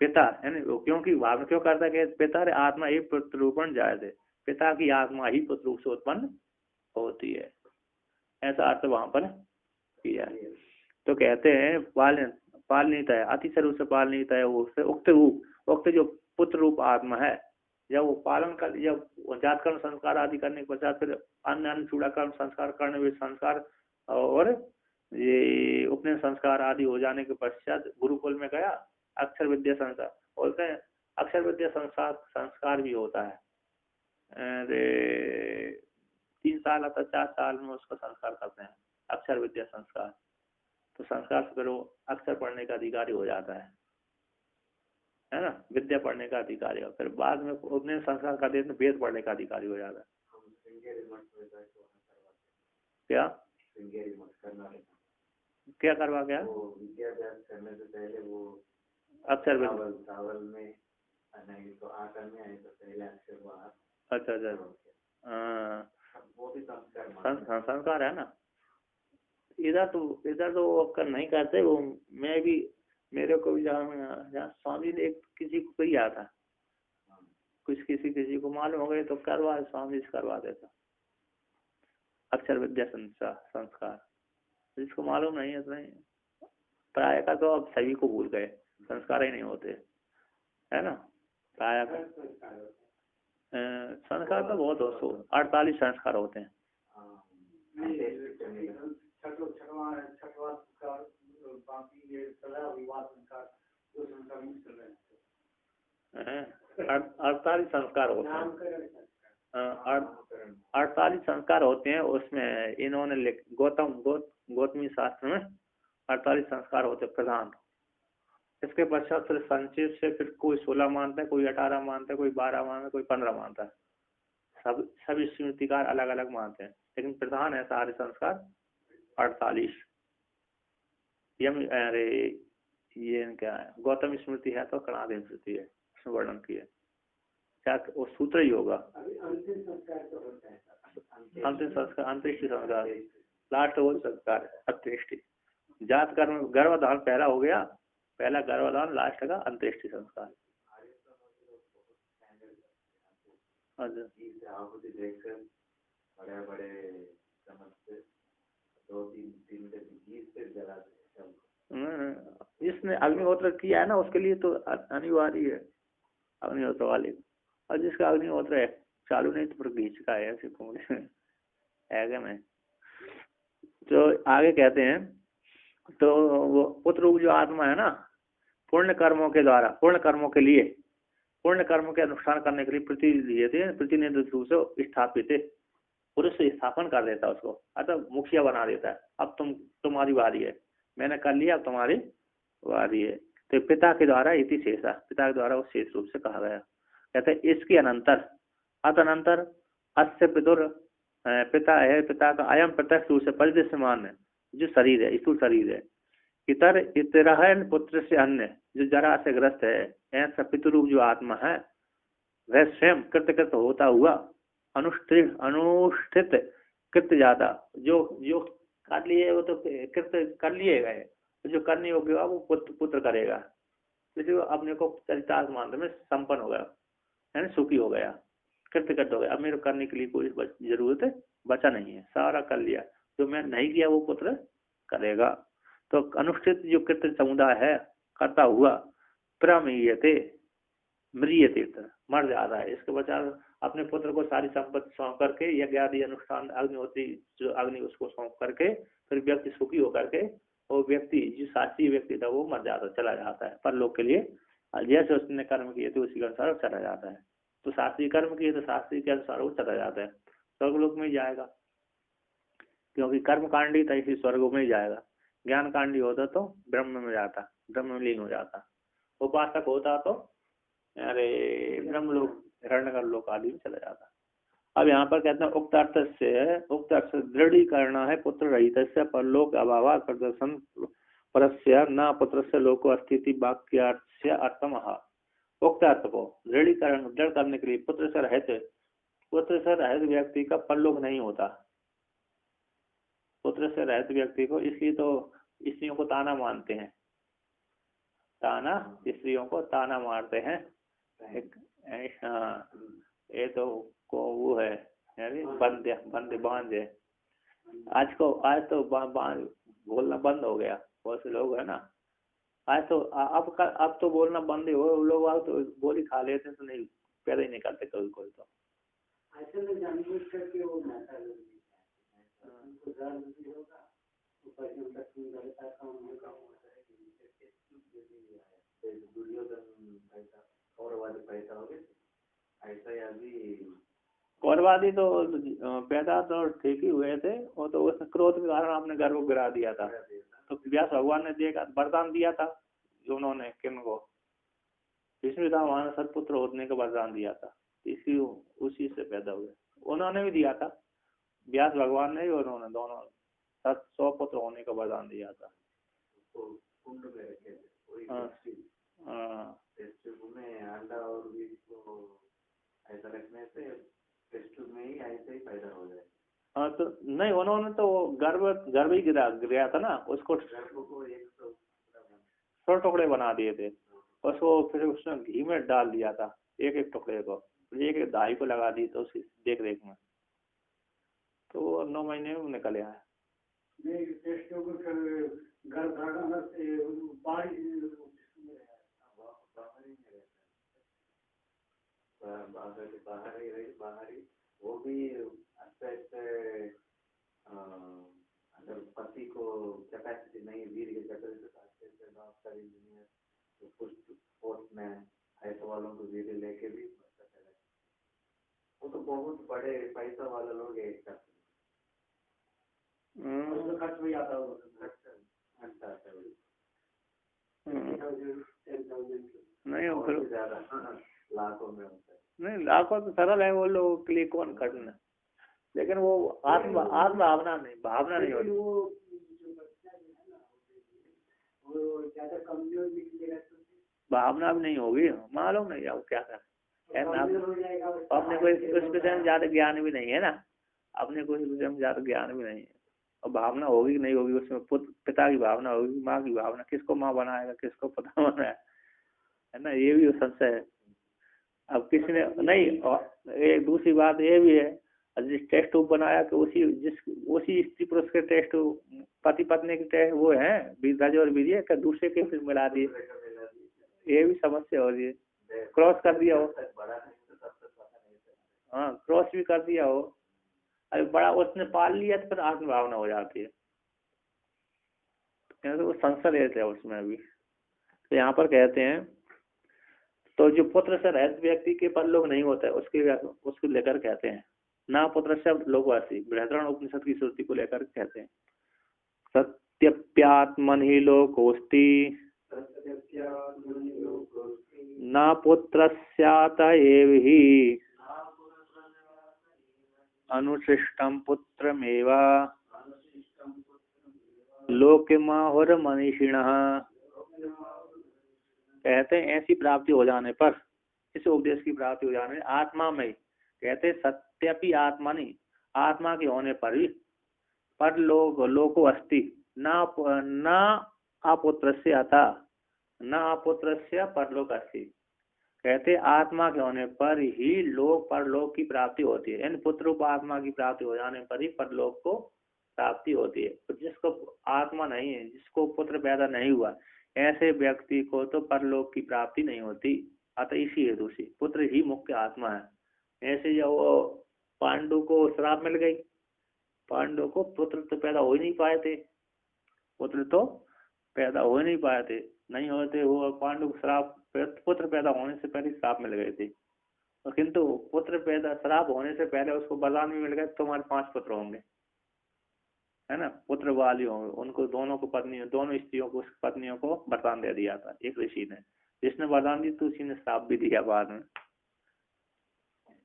पिता यानी क्योंकि भावना क्यों करता है, पिता रे आत्मा ही पुत्र रूपण जायते, पिता की आत्मा ही पुत्र रूप से उत्पन्न होती है, ऐसा अर्थ वहां पर किया है। तो कहते हैं पालनीता है, अतिशय रूप से पालनीता है, उससे उक्त जो पुत्र रूप आत्मा है, जब वो पालन कर, जब जात कर्म संस्कार आदि करने के पश्चात फिर अन्य चूड़ा कर्म संस्कार करने में संस्कार और ये उपनयन संस्कार आदि हो जाने के पश्चात गुरुकुल में गया, अक्षर विद्या संस्कार बोलते हैं, अक्षर विद्या संस्कार भी होता है, 3 साल अथवा 4 साल में उसका संस्कार करते हैं, अक्षर विद्या संस्कार। तो संस्कार से फिर वो अक्षर पढ़ने का अधिकारी हो जाता है ना, विद्या पढ़ने का अधिकारी, और फिर बाद में उपनयन संस्कार का देते वेद पढ़ने का अधिकारी हो जाता है। क्या क्या करवा गया, विद्याभ्यास करने से पहले वो अक्षर चावल में नहीं तो आटा में आए तो पहले अक्षर बाहर। अच्छा वो भी संस्कार है ना। इधर तो कर नहीं करते वो, मैं भी, मेरे को भी जहाँ स्वामी ने किसी को किया था, कुछ किसी को मालूम हो गए तो करवा, स्वामी से करवा देता अक्षर विद्या संस्कार। जिसको मालूम नहीं है तो नहीं, प्राय का तो अब सभी को भूल गए, संस्कार ही नहीं होते है ना। प्राय का संस्कार तो बहुत हो, 48 संस्कार होते हैं। अड़तालीस संस्कार होते हैं, 48 संस्कार होते हैं। उसमें इन्होंने गौतमी शास्त्र में 48 संस्कार होते प्रधान, इसके पश्चात फिर संक्षेप से फिर कोई 16 मानता है, कोई 18 मानता है, कोई 12 मानता है, कोई 15 मानता है। सभी स्मृतिकार अलग अलग मानते हैं, लेकिन प्रधान है सारे संस्कार 48। अरे ये क्या है, गौतम स्मृति है तो कणाद स्मृति है, उसमें वर्णन किया क्या वो सूत्र ही होगा। अंतिम संस्कार तो होता है, अंतिम संस्कार अंत्येष्टि संस्कार, लास्ट वो संस्कार अंत्येष्टि। जात कर्म गर्भधान पहला हो गया, पहला गर्भधान, लास्ट का अंत्येष्टि संस्कार। बड़े बड़े समझते 2-3 से जलाते। जिसने अग्निहोत्र किया है ना उसके लिए तो अनिवार्य है अग्निहोत्र वाले, और जिसका अग्निहोत्र है चालू नहीं तो फिर बीच का है ऐसे है मैं। तो आगे कहते हैं तो वो पुत्र रूप जो आत्मा है ना, पूर्ण कर्मों के द्वारा, पूर्ण कर्मों के लिए, पूर्ण कर्म के अनुष्ठान करने के लिए प्रतिनिधित्व रूप से स्थापित है, पुरुष से स्थापन कर देता है उसको, अतः मुखिया बना देता है। अब तुम्हारी बारी है, मैंने कर लिया, अब तुम्हारी बारी है। तो पिता के द्वारा इति शेषा, पिता के द्वारा वो शेष रूप से कहा गया। कहते हैं इसके अनंतर अतनंतर अस्य पितुर, पिता है, पिता का अयम प्रत्यक्ष रूप से परिदृश्यमान है, जो शरीर है, स्थूल शरीर है। इतर इतरहन पुत्र से अन्य, जो जरा से ग्रस्त है, ऐसा पितृरूप जो आत्मा है वह स्वयं कृतकृत होता हुआ अनुष्ठित कृत जाता, जो कर लिए वो तो कृत कर लिए गए, जो करने योग्य होगा वो पुत्र करेगा। तो अपने को चरितार्थ मानते में संपन्न हो गया है ना, सुखी हो गया, कृतकृत हो गया, अब मेरे करने के लिए कोई जरूरत बचा नहीं है, सारा कर लिया, जो मैं नहीं किया वो पुत्र करेगा। तो अनुष्ठित जो कृत समुदाय है करता हुआ प्रमीयते म्रियते मर जाता है, इसके बचाव अपने पुत्र को सारी संपत्ति सौंप करके यज्ञ आदि अनुष्ठान अग्निहोत्री जो अग्नि उसको सौंप करके फिर व्यक्ति सुखी होकर के वो व्यक्ति जो शास्त्रीय व्यक्ति था वो मर जाता, चला जाता है परलोक के लिए। जैसे उसने कर्म किए थे उसी के अनुसार चला जाता है। तो शास्त्रीय कर्म किए तो शास्त्रीय के अनुसार वो चला जाता है, स्वर्गलोक में ही जाएगा, क्योंकि कर्म कांडी था इसी स्वर्ग में ही जाएगा। ज्ञान कांडी होता तो ब्रह्म में जाता, ब्रह्म में लीन हो जाता। उपासक होता तो अरे ब्रह्मलोक हिरण्यगर लोक आदि में चला जाता। अब यहाँ पर कहते हैं उक्त अर्थ से दृढ़ीकरण है पुत्र रहित से परलोक अभाव प्रदर्शन परस्य न पुत्र से लोक अस्थिति वाक्यार्थ अर्थम। उक्त अर्थ को दृढ़ करने के लिए पुत्र से रहित व्यक्ति का परलोक नहीं होता। पुत्र से रहित व्यक्ति को, इसलिए तो स्त्रियों को ताना मानते हैं, ताना स्त्रियों को ताना मारते हैं। हाँ ये तो को वो है बांध है। आज तो बोलना बंद हो गया, बहुत से लोग है ना, आज तो अब तो बोलना बंद ही हो, लोग आज तो गोली खा लेते हैं तो नहीं पैदा ही नहीं करते कोई तो। ऐसे में जानबूझ करके वो नाता उनको दर्द भी होगा, ऊपर से उनका सुंदरता का उनका होता है दुर्योधन पैसा कौरवादी पैदा हो गए, ऐसा ही अभी कौरवादी तो पैदा तो ठीक ही हुए थे, वो तो उस क्रोध के कारण आपने घर को गिरा दिया था। तो व्यास भगवान ने देखा वरदान दिया था उन्होंने किनको, विष्णुदास वहां सतपुत्र होने का वरदान दिया था, इसी उसी से पैदा हुए। उन्होंने भी दिया था व्यास भगवान ने, और उन्होंने दोनों 100 पुत्र होने का वरदान दिया था। कुंड में रखे थे, अंडा और बीज को ऐसा रखने से में ही ऐसे ही पैदा हो जाए। हाँ तो नहीं, उन्होंने तो गर्भ ही गिरा था ना, उसको को 100 टुकड़े बना दिए थे, उसको फिर उसने घी में डाल दिया था, एक टुकड़े को, एक दाई को लगा दी तो उसकी देख रेख में, तो 9 महीने में निकल आया। बाहर ही वो भी अच्छे अगर पति को कैपेसिटी नहीं, वीर की कैपेसिटी डॉक्टर इंजीनियर कुछ पोस्ट में ऐसे वालों को वीर लेके भी वो तो बहुत बड़े पैसा वाले लोग एक करते खर्च भी आता होगा, खर्च अच्छा नहीं और फिर भी ज्यादा लाखों में होता है। नहीं, लाखों तो सरल है, वो लोगों के लिए कौन कठिन है, लेकिन वो आत्म आत्म भावना नहीं, भावना नहीं होती। भावना भी नहीं होगी, मालूम नहीं है वो क्या कर अपने को इस विषय में ज्यादा ज्ञान भी नहीं है ना, अपने को इस विषय में ज्यादा ज्ञान भी नहीं है। और भावना होगी कि नहीं होगी, उसमें पिता की भावना होगी, माँ की भावना, किसको माँ बनाएगा किसको पिता बनाएगा, है ना, ये भी संशय है। अब किसी ने नहीं, और एक दूसरी बात ये भी है, जिस टेस्ट ट्यूब बनाया कि उसी स्त्री पुरुष के टेस्ट, पति पत्नी के टेस्ट वो है बीज और बीज का दूसरे के फिर मिला दिए, ये भी समस्या हो रही है। क्रॉस कर दिया हो, हाँ क्रॉस भी कर दिया हो, अरे बड़ा उसने पाल लिया तो फिर आत्म भावना हो जाती है, तो वो संशय रहते हैं उसमें अभी। तो यहाँ पर कहते हैं तो जो पुत्र से रहित व्यक्ति के परलोक नहीं होता है उसके लेकर कहते हैं ना पुत्र से लोकवासी, बृहदारण्य उपनिषद की श्रुति को लेकर कहते हैं सत्यप्यात्मन ही लोकोस्ति न पुत्रस्यात एव हि अनुशिष्टम पुत्रमेव लोकमाहुर मनीषिणः। कहते हैं ऐसी प्राप्ति हो जाने पर, इस उपदेश की प्राप्ति हो जाने आत्मा में, कहते सत्यपि आत्मा नहीं, आत्मा के होने पर भी पर लोको अस्ति न अपुत्रस्य अथा न अपुत्रस्य परलोक अस्ति। कहते आत्मा के होने पर ही लोक परलोक की प्राप्ति होती है, यानी पुत्र को आत्मा की प्राप्ति हो जाने पर ही परलोक को प्राप्ति होती है। तो जिसको आत्मा नहीं है, जिसको पुत्र पैदा नहीं हुआ, ऐसे व्यक्ति को तो परलोक की प्राप्ति नहीं होती। अतः इसी हेतु से पुत्र ही मुख्य आत्मा है। ऐसे जब पांडु को श्राप मिल गई, पांडु को पुत्र तो पैदा हो ही नहीं पाए थे, पुत्र तो पैदा हो ही नहीं पाए थे, नहीं होते वो पांडु को श्राप, पुत्र पैदा होने से पहले श्राप मिल गए थे। तो किंतु पुत्र पैदा श्राप होने से पहले उसको वरदान भी मिल गया, तुम्हारे 5 पुत्र होंगे, है ना, पुत्र वाली होंगे। उनको दोनों को पत्नियों, दोनों स्त्रियों को, पत्नियों को वरदान दे दिया था एक ऋषि ने, जिसने वरदान दी तो उसी ने श्राप भी दिया बाद में,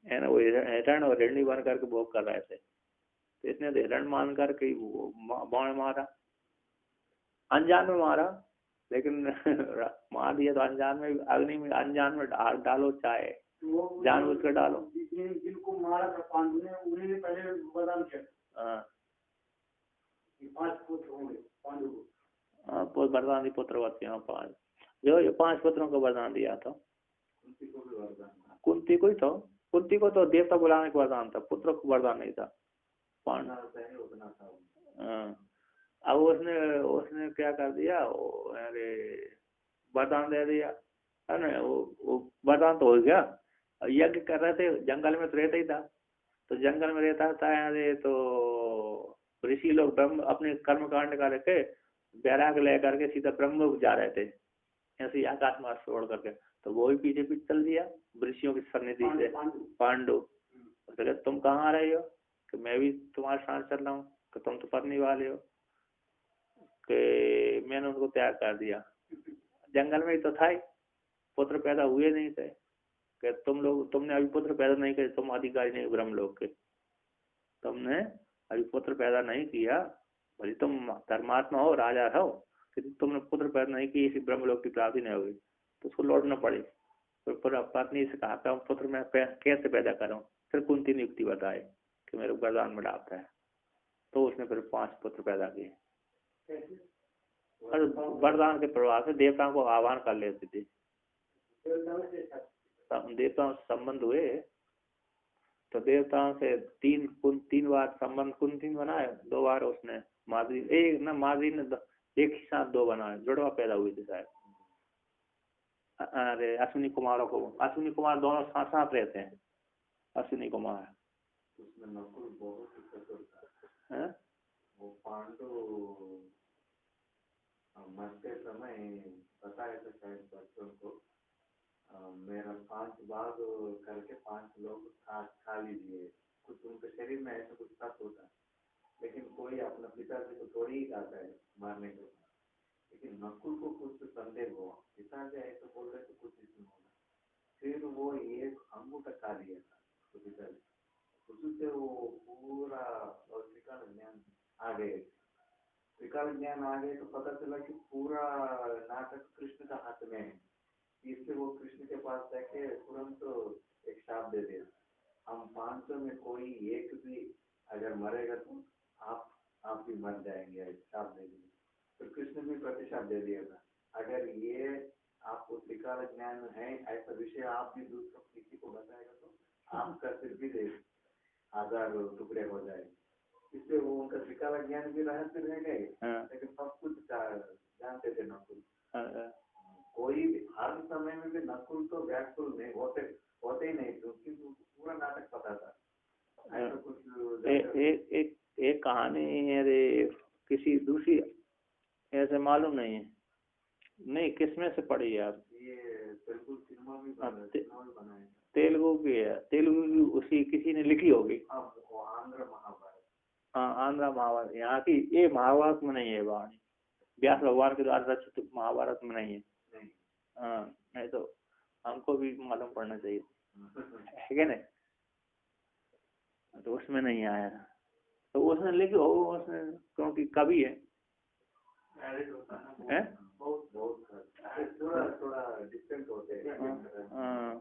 है ना। वो हिरण और हिरणी बन करके भोग कर रहे थे, तो इसने तो हिरण मान करके बाण मारा, अनजान में मारा, लेकिन मार दिया तो अनजान में, अग्नि में अनजान में डालो चाहे जानबूझ कर डालो। जिनको मारा था पांडु ने, उन्हें पहले वरदान किया। हाँ 5 पुत्र होंगे पांडु को। हाँ वरदान दी पुत्रवती, हाँ 5, जो ये 5 पुत्रों को वरदान दिया था। कुंती को ही था, कुंती को तो देवता बुलाने का वरदान था, पुत्र को वरदान नहीं था। हाँ अब उसने क्या कर दिया, अरे वरदान दे दिया, है ना, वो वरदान तो हो गया। यज्ञ कर रहे थे, जंगल में तो रहता ही था, तो जंगल में रहता था, अरे तो ऋषि लोग ब्रह्म अपने कर्म कांड का रखे बैराग लेकर के सीधा ब्रह्म जा रहे थे, ऐसे आकाश मार्ग छोड़ करके, तो वो भी पीछे पीछे चल दिया ऋषियों की सन्निधि से। पांडु बोले तुम कहाँ आ रहे हो, कि मैं भी तुम्हारे साथ चल रहा हूँ, कि तुम तो पत्नी वाले हो, कि मैंने उनको त्याग कर दिया। जंगल में ही तो था ही, पुत्र पैदा हुए नहीं थे, कि तुमने अभी पुत्र पैदा नहीं किया, तुम अधिकारी नहीं ब्रह्मलोक के, तुमने अभी पुत्र पैदा नहीं किया, भले तुम धर्मात्मा हो, राजा हो, कि तुमने पुत्र पैदा नहीं किया, इसी ब्रह्मलोक की प्राप्ति नहीं होगी, तो उसको लौटना पड़े। तो पत्नी से कहा था पुत्र मैं कैसे पैदा करूं, फिर कुंती ने युक्ति बताए कि मेरे वरदान में डालता है, तो उसने फिर 5 पुत्र पैदा किए। और वरदान के प्रभाव से देवताओं को आह्वान कर लेते थे, देवताओं से संबंध हुए, तो देवताओं से 3 बार संबंध कुंती बनाए, 2 बार उसने माधुरी, माधुरी ने एक ही साथ 2 बनाए, जुड़वा पैदा हुए थे शायद। अरे अश्विनी कुमारों को, अश्विनी कुमार दोनों साथ साथ रहते हैं, अश्विनी कुमार। उसमें नकुल बहुत चतुर है वो पांडु मरते समय बताया था शायद बच्चों को, मेरा 5 भाग करके 5 लोग खा लीजिए, कुछ उनके शरीर में ऐसा कुछ तत्व होता है, लेकिन कोई अपना पिता से तो थोड़ी ही खाता है मारने के बाद, लेकिन नकुल को कुछ संदेह हुआ, पिताजी ऐसे बोल रहे तो कुछ इसमें होगा। फिर वो एक अंगूठा खा लिया था तो पिताजी, उससे वो पूरा त्रिकाल ज्ञान आ गए। त्रिकाल ज्ञान आ गए तो पता चला कि पूरा नाटक कृष्ण का हाथ में है। इससे वो कृष्ण के पास जाके तुरंत एक शाप दे दिया, हम 500 में कोई एक भी अगर मरेगा तो आप भी मर जाएंगे, शाप दे दिया। तो कृष्ण भी प्रतिशाप दे दिया था, अगर ये आपको त्रिकाल ज्ञान है ऐसा विषय आप भी दूसरों किसी को बताएगा तो आपका सिर भी 1000 टुकड़े हो जाएंगे। इसलिए वो उनका त्रिकाल ज्ञान भी रहस्य रह गए, लेकिन सब कुछ जानते थे नकुल। कोई हर समय में भी नकुल तो व्याकुल नहीं होते ही नहीं, क्योंकि पूरा नाटक पता था। ऐसा कुछ एक कहानी है किसी दूसरी ऐसे मालूम नहीं है, नहीं किसमें से पढ़ी है आप? ये बिल्कुल सिनेमा भी बना है, तेलुगु की है, तेलुगु की उसी किसी ने लिखी होगी। आंध्र महाभारत। हाँ, आंध्र महाभारत यहाँ की, ये महाभारत में नहीं है वाणी, व्यास भगवान के द्वारा रचित महाभारत में नहीं है। हाँ, नहीं तो हमको भी मालूम पड़ना चाहिए, है क्या नहीं? तो उसमें नहीं आया, तो उसने लिखी हो, उसने क्योंकि कवि है, थोड़ा डिफरेंट होते हैं।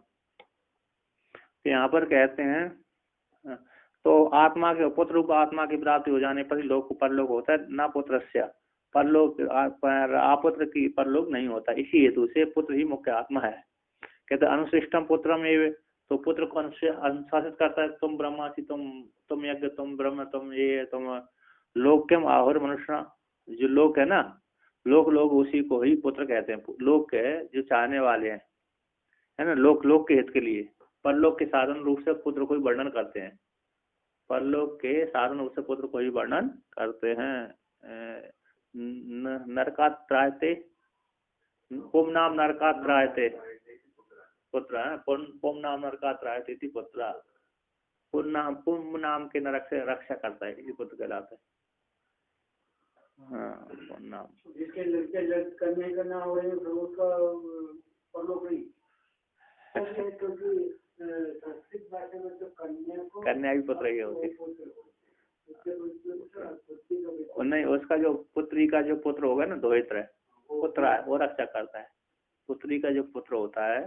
तो यहाँ पर कहते हैं तो आत्मा के पुत्र रूप आत्मा की प्राप्ति हो जाने पर ही लोक परलोक होता है, न पुत्रस्य परलोक, अपुत्र की परलोक नहीं होता। इसी हेतु से पुत्र ही मुख्य आत्मा है। कहते अनुशिष्टम पुत्रम एवं, तो पुत्र को अनुशासित करता है, तुम ब्रह्मासी, तुम यज्ञ, तुम ब्रह्म, तुम ये, तुम लोक्यम आहुर मनुष्य, जो लोक है ना, लोग उसी को ही पुत्र कहते हैं। लोक है जो चाहने वाले हैं, है ना, लोक के हित के लिए परलोक के साधन रूप से पुत्र को ही वर्णन करते हैं, परलोक के साधन रूप से पुत्र को ही वर्णन करते हैं। नरकात त्रायते, पुम नाम नरकात त्रायते पुत्र, पुम नाम नरकात त्रायते पुत्र, पुम नाम के नरक से रक्षा करता है, इसी पुत्र कहलाता है। हाँ, पुम नाम जिसके लड़के करने का ना हो उसका परलोक नहीं, क्योंकि संस्कृत भाषा में तो कन्या भी पुत्र ही होती है। नहीं, उसका जो पुत्री का जो पुत्र होगा ना, दोहित्र पुत्र है, वो रक्षा करता है। पुत्री का जो पुत्र होता है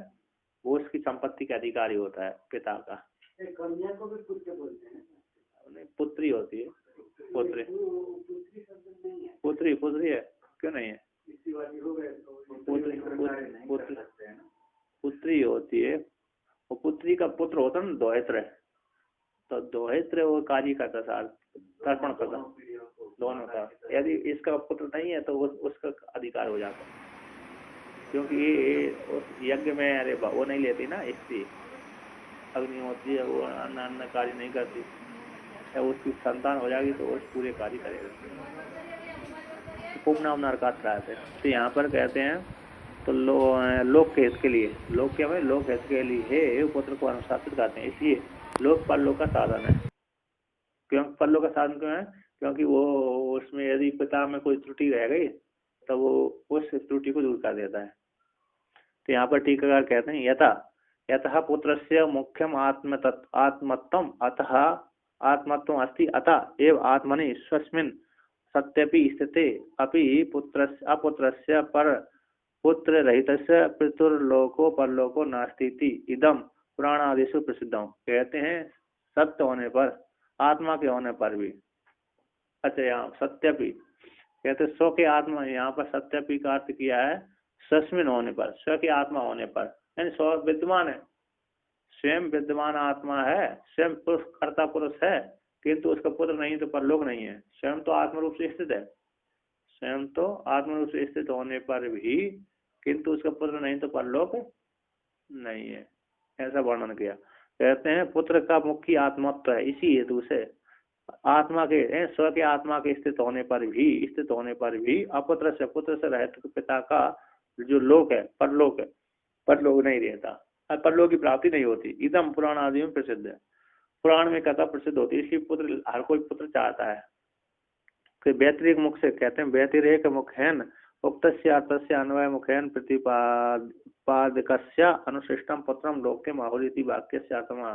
वो उसकी संपत्ति का अधिकारी होता है, पिता का। कन्या को भी पुत्र बोलते हैं। नहीं, पुत्री होती है, पुत्री पुत्री है, क्यों नहीं है? पुत्री होती है, वो पुत्री का पुत्र होता है ना, दोहित्र, तो दोहित्र वो कार्य करता सार तर्पण करता दोनों का। यदि इसका पुत्र नहीं है तो उसका अधिकार हो जाता है, क्योंकि ये यज्ञ में अरे वो नहीं लेती ना, स्त्री अग्नि होती है, वो अन्न कार्य नहीं करती, उसकी संतान हो जाएगी तो वो पूरे कार्य करेगा। पुम नाम नरकात त्रायते, तो यहाँ पर कहते हैं तो लोक के हित के लिए, लोक क्या है, लोक हित के लिए पुत्र को अनुशासित करते हैं, इसलिए लोक परलोक का साधन है। क्यों परलोक का साधन क्यों है? क्योंकि वो उसमें यदि पिता में कोई त्रुटि रह गई तो वो उस त्रुटि को दूर कर देता है। तो यहाँ पर टीकाकार कहते हैं यतः पुत्रस्य मुख्यम आत्मत्वम अतः आत्मत्वम अस्ति अतः एव आत्मनि स्वस्मिन् सत्यपि स्थिते अपि अपुत्रस्य पर पुत्र रहितस्य पितुर्लोको परलोको नास्ति इदम पुराणादिषु प्रसिद्धम। कहते हैं सत्य होने पर, आत्मा के होने पर भी, अच्छा यहाँ सत्यपि कहते स्व के आत्मा, यहाँ पर सत्यपि का अर्थ किया है स्वस्मिन होने पर, स्व की आत्मा होने पर, यानी स्व विद्यमान है, स्वयं विद्यमान आत्मा है, स्वयं पुरुष कर्ता पुरुष है, किंतु उसका पुत्र नहीं तो परलोक नहीं है। स्वयं तो आत्म रूप से स्थित है, स्वयं तो आत्म रूप से स्थित होने पर भी किंतु उसका पुत्र नहीं तो परलोक नहीं है, ऐसा वर्णन किया। कहते हैं पुत्र का मुख्य आत्मत्व है, इसी हेतु से आत्मा के स्व के आत्मा के स्थित होने पर भी अपुत्र से पुत्र से रहित पिता का जो लोक है, परलोक है, परलोक नहीं रहता, परलोक की प्राप्ति नहीं होती। इदम पुराण आदि में प्रसिद्ध है, पुराण में कथा प्रसिद्ध होती है, इसलिए पुत्र हर कोई पुत्र चाहता है। फिर व्यतिरिक मुख से कहते हैं, व्यतिरेक मुख है न उक्तस्य अर्थस्य अन्वय मुखेन प्रतिपादकस्य अनुशिष्टम पुत्रम लोक्यम आहुरीति वाक्यस्य अर्थमा।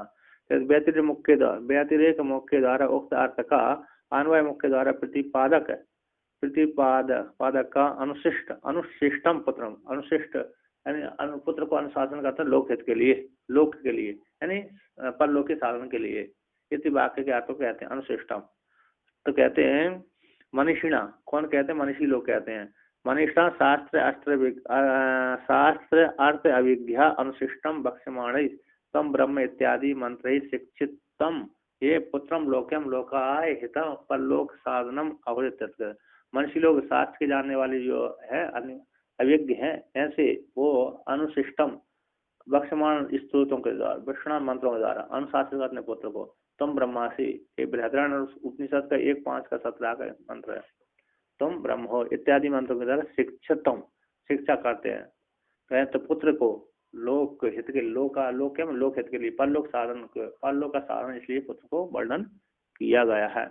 व्यतिरेक मुख्य द्वारा उक्त अर्थ का अन्वय मुख्य द्वारा प्रतिपादक का अनुशिष्टम पुत्रम, अनुशिष्ट यानी पुत्र को अनुशासन करता है लोक हित के लिए, लोक के लिए यानी परलोक के साधन के लिए। इति वाक्य के अर्थ को कहते हैं अनुशिष्टम। तो कहते हैं मनीषिणा, कौन कहते हैं? मनीषी लोग कहते हैं। मनीषा शास्त्र अर्थ अभिज्ञा अनुशिष्टम बक्ष्यमाण तम ब्रह्म इत्यादि मंत्र शिक्षितम ये पुत्रम लोक्यम लोकाय हितम परलोक साधनम अवृत। मनुष्य लोग शास्त्र के जानने वाले जो है अभिज्ञ है, ऐसे वो अनुशिष्टम बक्ष्यमाण स्त्रोतों के द्वारा, बक्ष्यमाण मंत्रों के द्वारा अनुशासित अपने पुत्र को। तुम ब्रह्मासी, ये बृहदारण्य उपनिषद का 1:5 का 17 का मंत्र है। तुम ब्रह्म हो इत्यादि मंत्रों के द्वारा शिक्षितम, शिक्षा करते हैं। तो पुत्र को लोक हित के लोक हित के लिए परलोक का साधन इसलिए पुत्र को वर्णन किया गया है।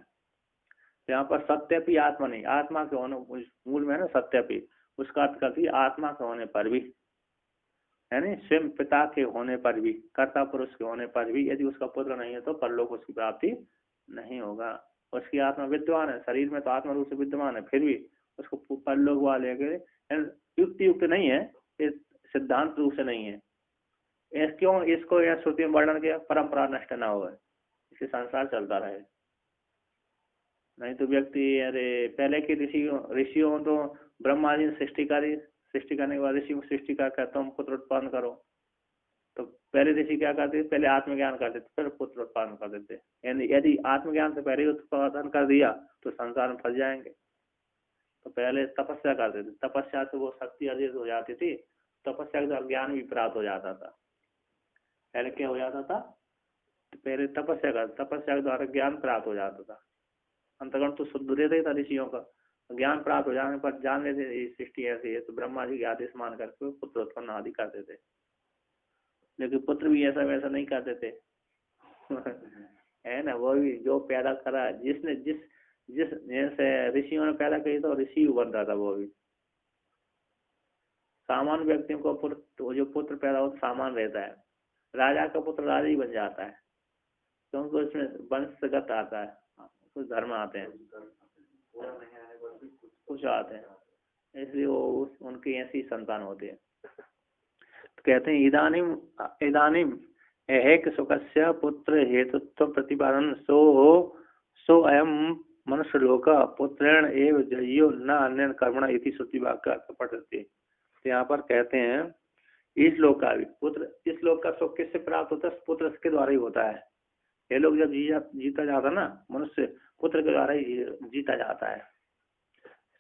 यहाँ पर सत्यपि आत्मा नहीं, आत्मा के होने मूल में है ना सत्यपि, उसका अर्थ करती आत्मा के होने पर भी, यानी स्वयं पिता के होने पर भी, कर्ता पुरुष के होने पर भी यदि उसका पुत्र नहीं है तो परलोक उसकी प्राप्ति नहीं होगा। उसकी आत्मा विद्यमान है, शरीर में तो आत्मा रूप से विद्यमान है, फिर भी उसको परलोक वाले युक्त नहीं है, सिद्धांत रूप से नहीं है। क्यों इसको यह श्रुति में वर्णन किया? परंपरा नष्ट न हो, इससे संसार चलता रहे। नहीं तो व्यक्ति अरे पहले के ऋषियों तो ब्रह्मा जी ने सृष्टि करने के बाद ऋषि को सृष्टि कर तुम पुत्र उत्पन्न करो। तो पहले ऋषि क्या करते थे? पहले आत्मज्ञान करते थे, फिर पुत्र उत्पन्न कर देते। यदि आत्मज्ञान से पहले उत्पादन कर दिया तो संसार में फंस जाएंगे। तो पहले तपस्या करते थे, तपस्या से वो शक्ति अर्जित हो जाती थी, तपस्या के द्वारा ज्ञान भी प्राप्त हो जाता था। पहले क्या हो जाता था? तो पहले तपस्या के द्वारा ज्ञान प्राप्त हो जाता था। अंतगुण तो शुद्ध रहता ही था ऋषियों का, ज्ञान प्राप्त हो जाने पर जान लेते सृष्टि ऐसी है, तो ब्रह्मा जी के आदेश मान करके पुत्र उत्पन्न आदि करते थे। लेकिन पुत्र भी ऐसा वैसा नहीं करते थे है ना, वो भी जो पैदा करा, जिसने जिस जैसे ऋषियों ने पैदा की तो ऋषि बन रहा था। वो भी सामान्य व्यक्तियों को जो पुत्र पैदा हो सामान्य रहता है। राजा का पुत्र राजा ही बन जाता है, क्योंकि उसमें वंशगत आता है, कुछ धर्म आते हैं, कुछ आते हैं, इसलिए वो उनकी ऐसी संतान होती है। तो कहते हैं इदानीम एक सुखस्य पुत्र हेतुत्व प्रतिपादन सो अयम मनुष्य लोक पुत्रेण एव जयो न अन्य कर्मण इति श्रुति वाक्य अर्थ पठते। तो यहाँ पर कहते हैं इस लोक का भी पुत्र, इस लोक का सुख किससे प्राप्त होता है? पुत्र के द्वारा ही होता है। ये लोग जब जीता जाता ना, मनुष्य पुत्र के द्वारा ही जीता जाता है।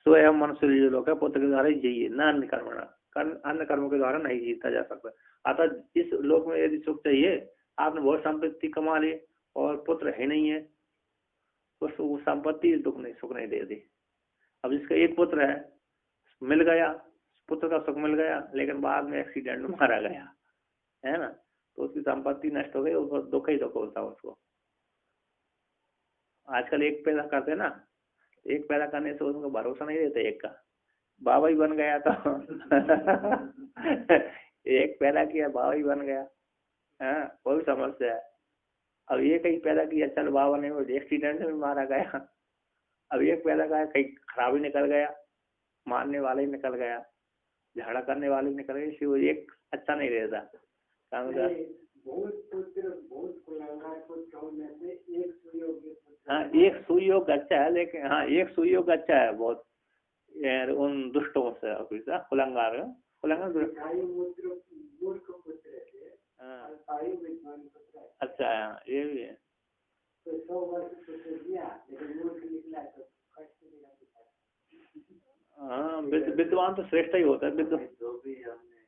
स्वयं मनुष्य लोक है पुत्र के द्वारा ही जिये, न अन्य कर्मण, अन्य कर्मों के द्वारा नहीं जीता जा सकता। अतः इस लोक में यदि सुख चाहिए, आपने बहुत संपत्ति कमा ली और पुत्र है नहीं है, तो संपत्ति सुख नहीं देती। अब इसका एक पुत्र है, मिल गया, पुत्र का सुख मिल गया, लेकिन बाद में एक्सीडेंट में मारा गया, है ना, तो उसकी संपत्ति नष्ट हो गई, उसको दुख ही दुख होता है उसको। आजकल एक पैदा करते ना, एक पैदा करने से उसको भरोसा नहीं देते एक का, बाबा ही बन गया तो एक पैदा किया बाबा ही बन गया, हाँ वो भी समस्या है। अब एक ही पैदा किया, चल बाबा नहीं, वो एक्सीडेंट में मारा गया। अब एक पैदा किया, कहीं खराबी निकल गया, मारने वाले ही निकल गया, झगड़ा करने वाले निकल गए, इसलिए वो एक अच्छा नहीं रहता। हाँ एक सुयोग अच्छा है, लेकिन हाँ एक सुयोग अच्छा है बहुत उन दुष्टों से, कुलंगार अच्छा है, ये भी है। हाँ विद्वान तो श्रेष्ठ ही होता है। विद्वान जो भी हमने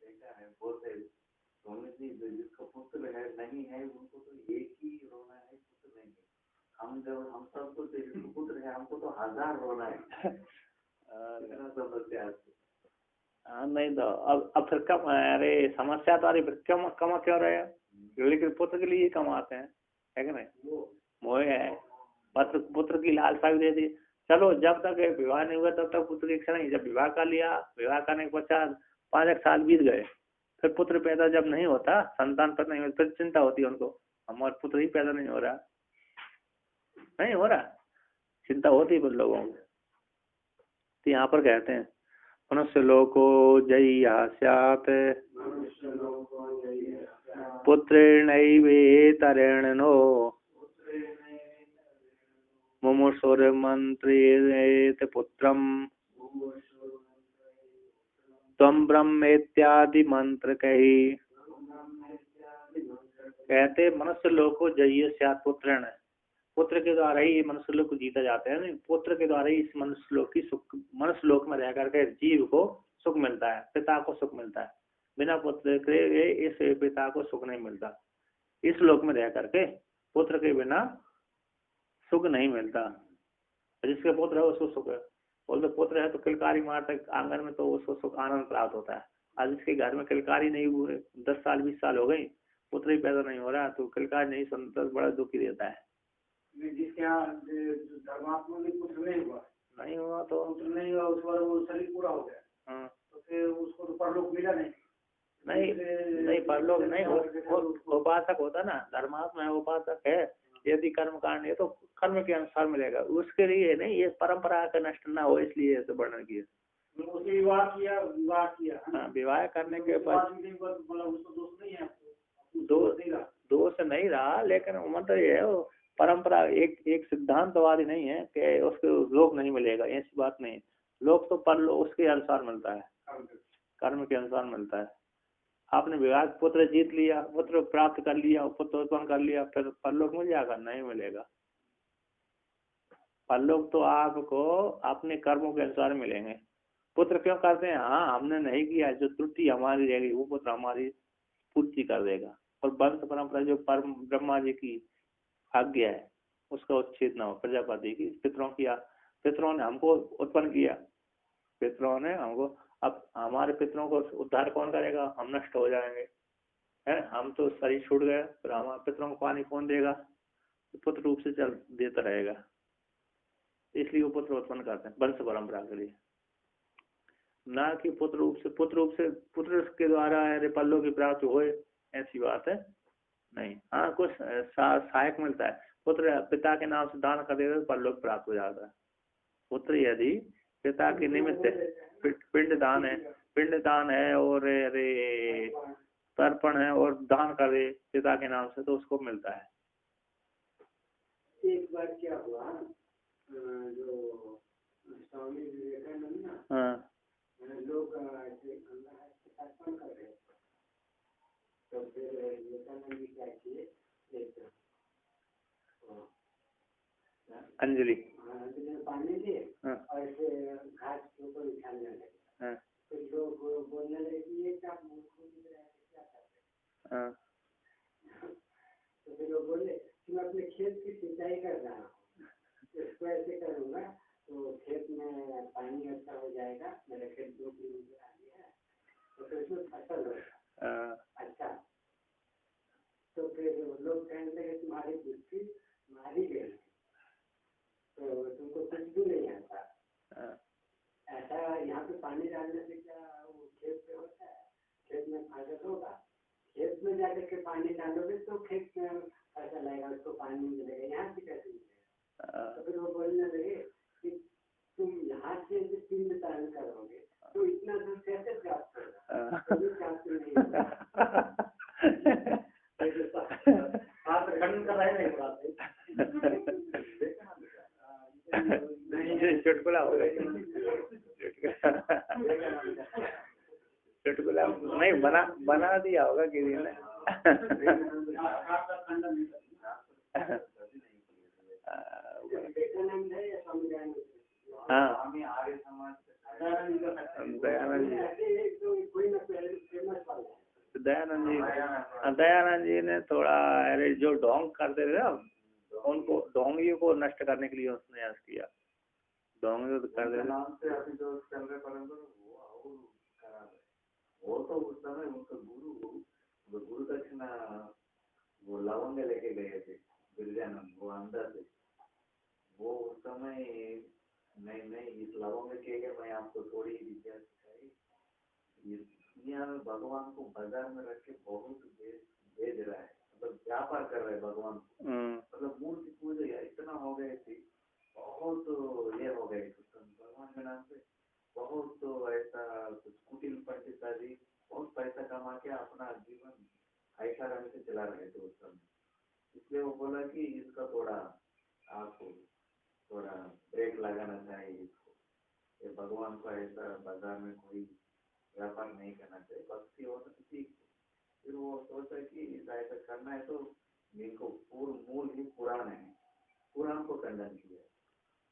देखा है बोलते स्वामी जी जिसका पुत्र है नहीं है उनको तो एक ही रोना है, पुत्र नहीं है। हम सबको तो पुत्र है, हमको तो 1000 रोना है। समस्या हाँ नहीं तो अब फिर कम, अरे समस्या तो आ रही, फिर कमा क्यों रहे हैं? लेकिन पुत्र के लिए कमाते हैं, है कि नहीं? मोह है, पुत्र की लालसा भी दे दी, चलो जब तक ये विवाह नहीं हुआ तब तक पुत्र की इच्छा नहीं। जब विवाह कर लिया, विवाह करने के पश्चात 5 साल बीत गए, फिर पुत्र पैदा जब नहीं होता, संतान पैदा नहीं होता, फिर चिंता होती है उनको, हमारा पुत्र ही पैदा नहीं हो रहा, नहीं हो रहा, चिंता होती है लोगों को। तो यहाँ पर कहते हैं मनुष्य लोको जय्या स्यात् पुत्रेणैवेतरेण नो मुमुक्षुर्मन्त्रेत पुत्रम त्वं ब्रह्मेत्यादि मंत्र कही। कहते मनुष्य लोक को जय स्यात् पुत्रेण, पुत्र के द्वारा ही मनुष्य लोक को जीता जाता है। नहीं, पुत्र के द्वारा ही इस मनुष्य लोक की सुख, मनुष्य लोक में रह करके जीव को सुख मिलता है, पिता को सुख मिलता है। बिना पुत्र के इस पिता को सुख नहीं मिलता। इस लोक में रह करके पुत्र के बिना सुख नहीं मिलता। जिसके पुत्र है उसको सुख है, बोलते पुत्र है तो किलकारी मारता आंगन में, तो उसको सुख आनंद प्राप्त होता है। आज जिसके घर में किलकारी नहीं हुए, 10 साल 20 साल हो गई, पुत्र ही पैदा नहीं हो रहा, तो किलकारी नहीं सुनता, बड़ा दुखी रहता है। जिसके यहाँ धर्मात्मा में पुत्र नहीं हुआ तो पुत्र नहीं हुआ, उस पर वो शरीर पूरा हो गया, तो फिर उसको तो परलोक मिला नहीं। नहीं परलोक नहीं, उपासक होता ना, धर्मात्मा है, उपासक है, यदि कर्म कांड है तो कर्म के अनुसार मिलेगा, उसके लिए नहीं, ये परंपरा का नष्ट ना हो इसलिए ऐसे वर्णन किया। विवाह किया हाँ, विवाह करने के बाद दोष नहीं रहा, लेकिन मतलब ये है परंपरा, एक सिद्धांतवादी नहीं है कि उसको लोक नहीं मिलेगा, ऐसी बात नहीं। लोक तो पर उसके अनुसार मिलता है, कर्म के अनुसार मिलता है। आपने विवाह पुत्र जीत लिया, पुत्र प्राप्त कर लिया, पुत्र उत्पन्न कर लिया, फिर परलोक मिल जाएगा? नहीं मिलेगा। परलोक तो आपको अपने कर्मों के अनुसार मिलेंगे। पुत्र क्यों करते हैं? हाँ, हमने नहीं किया, जो त्रुटि हमारी रहेगी वो पुत्र हमारी पूर्ति कर देगा। और वंश परंपरा जो परम ब्रह्मा जी की आज्ञा है उसका उच्छेद ना हो। प्रजापति की पितरों ने हमको उत्पन्न किया, पितरों ने हमको, अब हमारे पितरों को उद्धार कौन करेगा? हम नष्ट हो जाएंगे, है, हम तो शरीर छूट गए, फिर हमारे पितरों को पानी कौन देगा? पुत्र रूप से चल देता रहेगा, इसलिए वो पुत्र उत्पन्न करते हैं वंश परंपरा के लिए, ना कि पुत्र रूप से। पुत्र के द्वारा परलोक की प्राप्त होए, ऐसी बात है नहीं। हाँ, कुछ सहायक मिलता है। पुत्र पिता के नाम से दान कर देगा तो परलोक प्राप्त हो जाता है। पुत्र यदि पिता के निमित्त पिंड दान है और तर्पण है और दान करे पिता के नाम से, तो उसको मिलता है। एक बार क्या हुआ, जो स्वामी विवेकानंद ना, हाँ, लोग तर्पण कर रहे, तो फिर विवेकानंद जी क्या किए, एक अंजलि में पानी दिए और ऐसे घास के ऊपर बिछाने लगे। फिर लोग बोलने लगे कि ये क्या मूर्खों की तरह क्या करते हैं। तो फिर लोग बोले कि मैं अपने खेत की सिंचाई कर रहा हूँ, इसको ऐसे करूँगा तो खेत में पानी अच्छा हो जाएगा, मेरे खेत 2 किलोमीटर आगे है, तो फिर उसमें फसल होगा अच्छा। तो फिर लोग कहने लगे तुम्हारी बुद्धि मारी गई, तो तुमको कुछ भी नहीं आता। ऐसा यहाँ पे पानी डालने से क्या वो खेत पे होता है? खेत में फायदा होगा? खेत में जाकर के पानी डालोगे तो खेत में फसल आएगा, उसको पानी मिलेगा, यहाँ से कैसे मिलेगा? तो फिर वो बोलने लगे कि तुम यहाँ से पिंड दान करोगे तो इतना दूर कैसे प्राप्त होगा? कभी प्राप्त नहीं होगा। आप खंड कर रहे नहीं चुटकुला हो गया, चुटकुला नहीं बना दिया होगा किसी ने। हाँ, दयानंद जी ने थोड़ा, अरे जो ढोंग करते थे ना, उनको ढोंगियों को नष्ट करने के लिए उसने याद किया। ढोंगी तो कर देना वो तो उस समय उनका गुरु दक्षिणा वो लवंग लेके गए थे गिरिजानंद, वो अंदर थे, वो उस समय नहीं नहीं, इस लवंग के लिए मैं आपको थोड़ी विद्या सिखाई। इस दुनिया में भगवान को बाजार में रख के बहुत भेज रहा है, मतलब व्यापार कर रहे हैं भगवान को। मतलब मूर्ति पूजा इतना हो गए थे, बहुत ये हो गए भगवान के नाम पे, बहुत तो ऐसा कुछ कुटिल पंडित आदि बहुत पैसा कमा के अपना जीवन ऐशारामी से चला रहे थे उस समय। इसलिए वो बोला कि इसका थोड़ा आपको थोड़ा ब्रेक लगाना चाहिए इसको, ये भगवान को ऐसा बाजार में कोई व्यापार नहीं करना चाहिए, भक्ति हो तो ठीक। फिर वो सोचा कि ऐसा करना है तो इनको मूल ही पुराण है, पुराण को खंडन किया,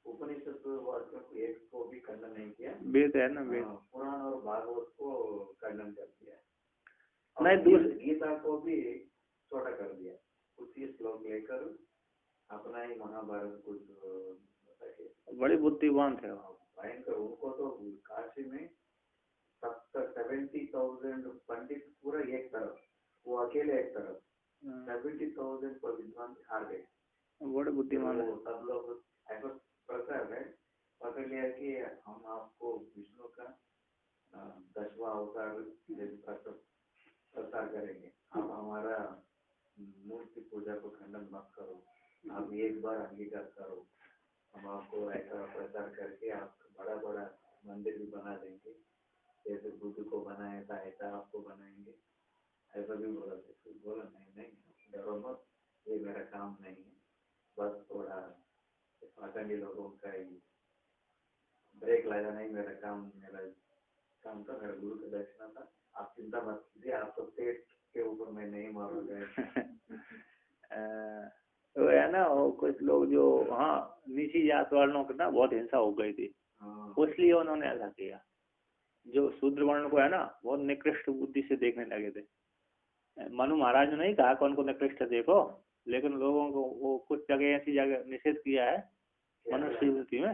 उपनिषद वाक्यों को एक को भी खंडन नहीं किया, वेद है ना, वेद पुराण और भागवत को खंडन कर दिया, नहीं गीता को भी छोटा कर दिया, उसी श्लोक लेकर अपना ही महाभारत कुछ बड़ी बुद्धिमान थे भयंकर। उनको तो काशी में 70,000 पंडित पूरा एक तरफ, वो अकेले एक तरफ, 70,000 पर विद्वान हार गए, बड़े बुद्धिमान है। सब लोग ऐसा प्रकार है पकड़ लिया कि हम आपको विष्णु का 10वां अवतार प्रचार करेंगे, आप हमारा मूर्ति पूजा को खंडन मत करो, आप एक बार अंगीकार करो, हम आपको ऐसा प्रचार करके आप बड़ा बड़ा मंदिर भी बना देंगे, जैसे बुद्ध को बनाया था ऐसा आपको बनाएंगे, ऐसा भी बोला। बोला नहीं डरो मत, ये मेरा काम नहीं है, बस थोड़ा पाखंडी लोगों का ही ब्रेक लगाना ही मेरा काम था, मेरा गुरु का दक्षिणा था, आप चिंता मत कीजिए, आपको पेट के ऊपर मैं नहीं मारूंगा। तो है ना, कुछ लोग जो नीची जात वालों की ना बहुत हिंसा हो गई थी, इसलिए उन्होंने ऐसा किया। जो शूद्र वर्ण को है ना बहुत निकृष्ट बुद्धि से देखने लगे थे। मनु महाराज ने नहीं कहा कौन को निकृष्ट देखो, लेकिन लोगों को वो कुछ जगह ऐसी जगह निषेध किया है मनुस्मृति में,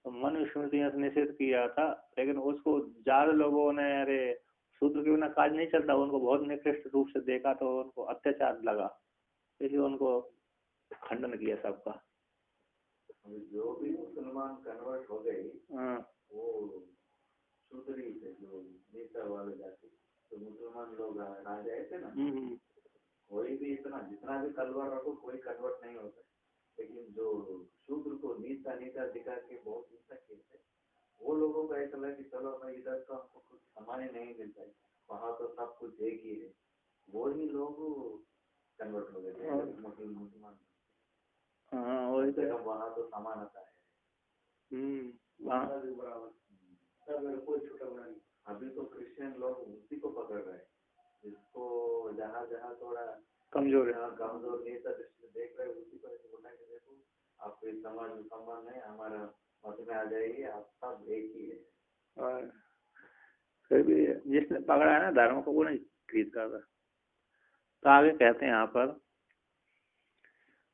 तो मनुस्मृति में निषेध किया था, लेकिन उसको ज्यादा लोगों ने अरे शूद्र के बिना काज नहीं चलता, उनको बहुत निकृष्ट रूप से देखा तो उनको अत्याचार लगा, इसलिए उनको खंडन किया सबका। जो भी मुसलमान कन्वर्ट हो गए वो शूद्र ही थे, जो नेता वाले जाति, तो मुसलमान लोग आ गए थे ना, कोई भी इतना जितना भी तलवार रखो कोई कन्वर्ट नहीं होता, लेकिन जो शूद्र को नीचा दिखा के बहुत हिंसा किए थे, वो लोगों को ऐसा लगा कि चलो भाई इधर तो हमको कुछ सामान्य नहीं मिलता है, वहाँ तो सब कुछ एक ही है, वो ही लोग कन्वर्ट हो गए थे मुसलमान। वही तो वहाँ तो समानता है, कोई छोटा बड़ा नहीं। अभी तो क्रिश्चियन लोग उसी को पकड़ रहे हैं, जिसको जहाँ जहाँ थोड़ा कमजोर नेता दृष्टि देख रहे उसी को बोलना कि देखो आप कोई समाज में सम्मान नहीं, हमारा मत में आ जाइए, आप सब एक ही है। और फिर भी जिसने पकड़ा है ना धर्म को वो नहीं खरीदता था। तो आगे कहते हैं यहाँ पर,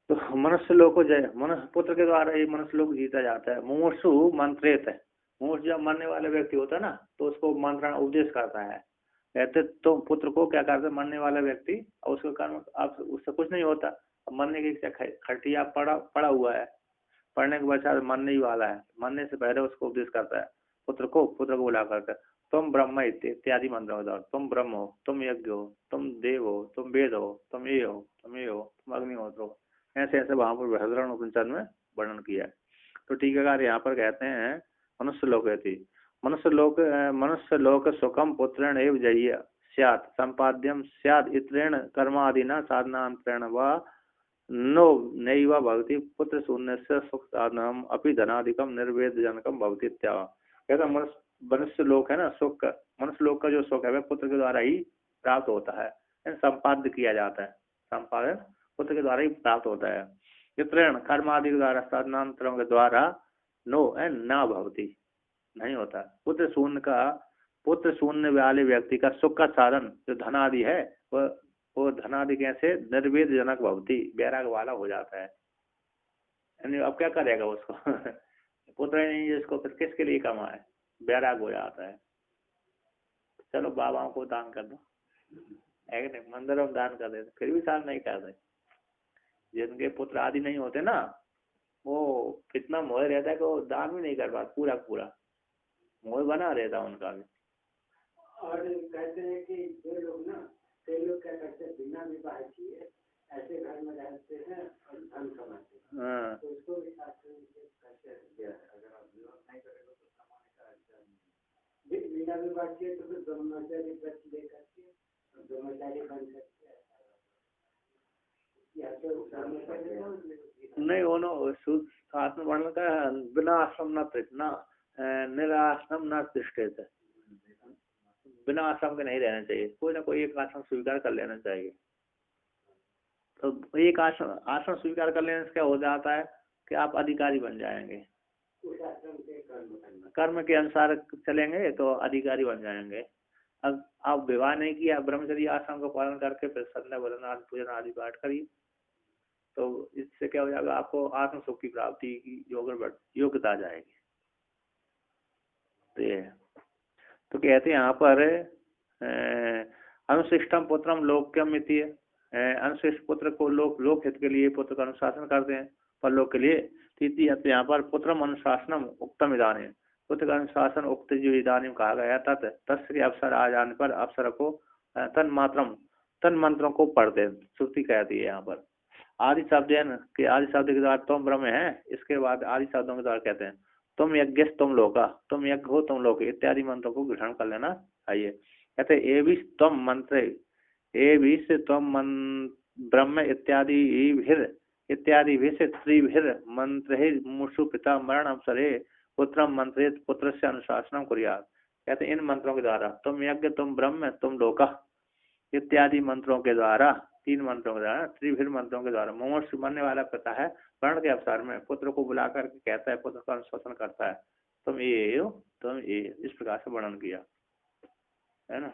तो मनुष्य लोग को जय, मनुष्य पुत्र के द्वारा ये मनुष्य लोग जीता जाता है। मुमुक्षु मंत्रेत है, मुमुक्षु जब मरने वाले व्यक्ति होता है ना तो उसको मंत्रण उपदेश करता है, कहते तो पुत्र को क्या करते मरने वाला व्यक्ति, और उसके कारण अब उससे कुछ नहीं होता, मरने की खटिया पड़ा हुआ है, पढ़ने के बाद मरने ही वाला है, मरने से पहले उसको उपदेश करता है पुत्र को बुला करके, तुम ब्रह्म इत्यादि मंत्रों द्वारा, तुम ब्रह्म हो, तुम यज्ञ हो, तुम देव हो, तुम वेद हो, तुम ये हो, तुम ये हो, तुम अग्निहोत्र हो, ऐसे ऐसे वहां पर बृहदारण्य उपनिषद में वर्णन किया है। तो टीकाकार यहाँ पर कहते हैं मनुष्य लोकेति, मनुष्य लोक सुखम पुत्रेण एव जय्य स्यात् संपाद्यम स्यात् इत्रेण कर्मादिना साधनांतरेण वा नो नैव भवति पुत्र शून्यस्य सुख साधनम अपि धनादिकम निर्वेद जनकम भवति इत्याह। कहता मनुष्य लोक है ना सुख, मनुष्य लोक का जो सुख है वह पुत्र के द्वारा ही प्राप्त होता है, संपाद्य किया जाता है, संपादन पुत्र के द्वारा ही प्राप्त होता है। इत्रेण कर्मादि के द्वारा साधनांतरों के द्वारा नो एंड ना भवति नहीं होता। पुत्र शून्य वाले व्यक्ति का सुख का साधन जो धनादि है वो धनादि कैसे निर्वेद जनक भवति बैराग वाला हो जाता है, यानी अब क्या करेगा उसको पुत्र नहीं जिसको फिर किसके लिए कमाए, बैराग हो जाता है। चलो बाबाओं को दान कर दो, मंदिरों में दान कर देते, फिर भी दान नहीं करते। जिनके पुत्र आदि नहीं होते ना वो कितना मोह रहता है कि वो दान भी नहीं कर पाता, पूरा पूरा मोह बना रहता उनका भी। और कहते हैं कि जो लोग ना, कई लोग क्या करते हैं बिना विवाह किए ऐसे घर में रहते हैं और धन कमाते हैं, हाँ तो उसको भी शास्त्र में कहते हैं अगर आप विवाह नहीं करेंगे तो कमाने का अधिकार नहीं है। बिना विवाह किए तो फिर ब्रह्मचारी व्रत लेकर के ब्रह्मचारी बन सकते हैं, या तो ब्रह्मचारी नहीं वो साथ में वर्णन का बिना आश्रम न निराश्रम न तिष्ठेत, बिना आश्रम के नहीं रहना चाहिए, कोई ना कोई एक आश्रम स्वीकार कर लेना चाहिए। तो एक आश्रम स्वीकार कर लेने से क्या हो जाता है कि आप अधिकारी बन जाएंगे, उस आश्रम के कर्म करना। कर्म के अनुसार चलेंगे तो अधिकारी बन जाएंगे। अब आप विवाह नहीं किया, ब्रह्मचर्य आश्रम का पालन करके फिर संध्या वंदन आदि पूजन आदि पाठ करिए, तो इससे क्या हो जाएगा, आपको आत्म सुख की प्राप्ति की योग्यता आ जाएगी। तो कहते हैं यहाँ पर अनुशिष्टम पुत्रम लोक्यम इति, अनुशिष्ट पुत्र को लोक हित के लिए पुत्र का अनुशासन करते हैं, पर लोक के लिए तीती यहाँ पर पुत्रम अनुशासनम उक्तम इदानीम, पुत्र का अनुशासन उक्त जो इदानीम कहा गया तत्स्य के अवसर आ जाने पर अवसर को तन मंत्रों को पढ़ते, श्रुति कहती है यहाँ पर आदि शब्द है ना, कि आदि शब्द के द्वारा तुम ब्रह्म है, इसके बाद आदि शब्दों के द्वारा कहते हैं तुम यज्ञ तुम लोका, तुम यज्ञ हो तुम लोग इत्यादि मंत्रों को ग्रहण कर लेना चाहिए। कहते ए भी तुम मंत्र ए भी से तुम ब्रह्म इत्यादि भी से त्रिभिर मंत्र मुषु पिता मरण अवसरे पुत्रम मंत्रे पुत्र से अनुशासनम कुर्यात्। कहते इन मंत्रों के द्वारा तुम यज्ञ तुम ब्रह्म तुम लोका इत्यादि मंत्रों के द्वारा, तीन मंत्रों के द्वारा, त्रिभिर मंत्रों के द्वारा मुमुक्षु बनने वाला पिता है मरण के अवसर में पुत्र को बुलाकर के कहता है, पुत्र का अनुशासन करता है, तुम ये इस प्रकार से वर्णन किया है ना।